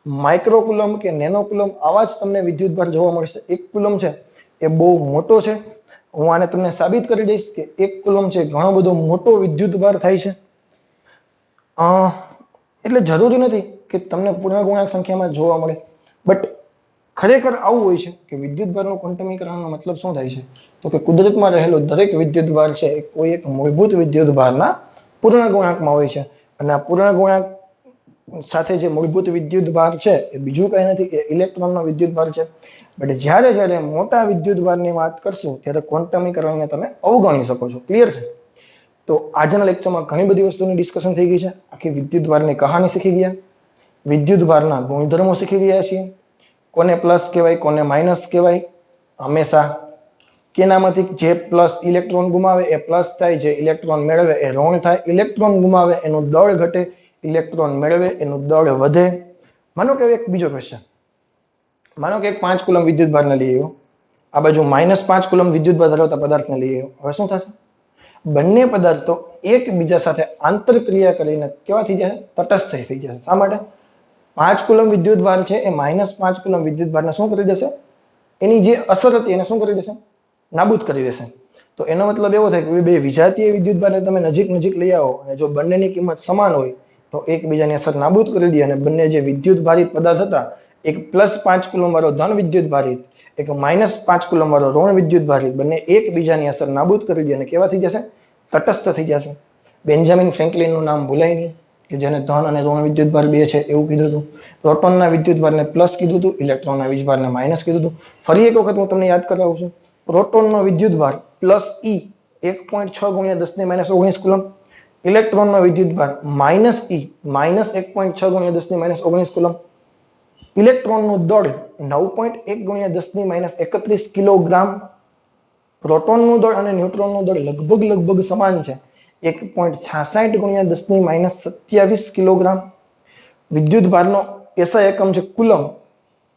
માઇક્રો કુલમ કે નેનો કુલમ આવા જ તમને વિદ્યુતભાર જોવા મળશે. 1 કુલમ છે એ બહુ મોટો છે. હું આને તમને સાબિત કરી દઈશ કે 1 કુલમ છે ઘણો બધો મોટો વિદ્યુતભાર થાય છે. એટલે જરૂરી નથી કે તમને પૂર્ણગુણાંક સંખ્યામાં જોવા મળે, બટ ખરેખર આવું હોય છે કે વિદ્યુતભારનું ક્વોન્ટમીકરણનો મતલબ શું થાય છે? તો કે કુદરતમાં રહેલો દરેક વિદ્યુતભાર છે એ કોઈ એક મૂળભૂત વિદ્યુતભારના પૂર્ણગુણાંકમાં હોય છે, અને આ પૂર્ણગુણાંક સાથે જે મૂળભૂત વિદ્યુતભાર છે એ બીજું કઈ નથી કે ઇલેક્ટ્રોનનો વિદ્યુતભાર છે. બટ જ્યારે મોટા વિદ્યુતભારની વાત કરશું ત્યારે ક્વોન્ટમીકરણને તમે અવગણી શકો છો. ક્લિયર છે? તો આજના લેક્ચરમાં ઘણી બધી વસ્તુની ડિસ્કશન થઈ ગઈ છે. આખી વિદ્યુતભારની કહાની શીખી ગયા, વિદ્યુતભારના ગુણધર્મો શીખી ગયા છીએ, કોને પ્લસ કહેવાય કોને માઇનસ કહેવાય, હંમેશા કેનામાંથી જે પ્લસ ઇલેક્ટ્રોન ગુમાવે એ પ્લસ થાય, જે ઇલેક્ટ્રોન મેળવે એ ઋણ થાય, ઇલેક્ટ્રોન ગુમાવે એનું દળ ઘટે, ઇલેક્ટ્રોન મેળવે એનું દળ વધે. માનો કે એક બીજો ક્વેશ્ચન, માનો કે એક 5 કુલમ વિદ્યુતભારને લઈ આવ્યો, આ બાજુ -5 કુલમ વિદ્યુતભાર ધરાવતા પદાર્થને લઈ આવ્યો. હવે શું થશે? બંને પદાર્થો એકબીજા સાથે આંતરક્રિયા કરીને કેવા થઈ જશે? તટસ્થ થઈ જશે. શા માટે? 5 કુલમ વિદ્યુતભાર છે એ -5 કુલમ વિદ્યુતભારને શું કરી દેશે? એની જે અસર હતી એને શું કરી દેશે? નાબૂદ કરી દેશે. તો એનો મતલબ એવો થાય કે બે વિજાતીય વિદ્યુતભારને તમે નજીક લઈ આવો અને જો બંનેની કિંમત સમાન હોય તો એકબીજાની અસર નાબૂદ કરી દે, અને બંને જે વિદ્યુતભારિત પદાર્થ હતા, એક +5 કુલમ વાળો ધન વિદ્યુતભારિત, એક -5 કુલમ વાળો ઋણ વિદ્યુતભારિત, બંને એકબીજાની અસર નાબૂદ કરી દે અને કેવા થઈ જશે? તટસ્થ થઈ જશે. બેન્જામિન ફ્રેન્કલિનનું નામ ભૂલાય નહીં કે જેને ધન અને ઋણ વિદ્યુતભાર બે છે એવું કીધું હતું. પ્રોટોનના વિદ્યુતભારને પ્લસ કીધું હતું, ઇલેક્ટ્રોનના વીજભારને માઇનસ કીધું હતું. ફરી એક વખત હું તમને યાદ કરાવું છું. પ્રોટોનનો વિદ્યુતભાર +E 1.6 × 10⁻19 કુલમ, ઇલેક્ટ્રોનનો વિદ્યુતભાર -E -1.6 × 10⁻19 કુલમ, ઇલેક્ટ્રોનનું દળ 9.1 × 10⁻31 કિલોગ્રામ. પ્રોટોનનું દળ અને ન્યુટ્રોનનું દળ લગભગ સમાન છે, 1.66 × 10⁻27 કિલોગ્રામ. વિદ્યુતભારનો SI એકમ છે કુલમ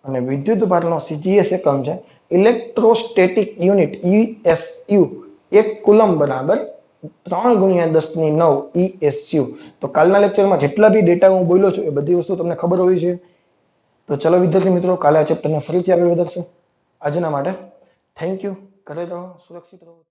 અને વિદ્યુતભારનો CGS એકમ છે ઇલેક્ટ્રોસ્ટેટિક યુનિટ ESU. 1 કુલમ બરાબર 3 × 10⁹ ESU. તો કાલના લેક્ચરમાં જેટલા બી ડેટા હું બોલ્યો છું એ બધી વસ્તુ તમને ખબર હોવી જોઈએ. તો ચલો વિદ્યાર્થી મિત્રો, કાલે આ ચેપ્ટરને ફરીથી આગળ વધારશું. આજના માટે થેન્ક યુ. ઘરે રહો, સુરક્ષિત રહો.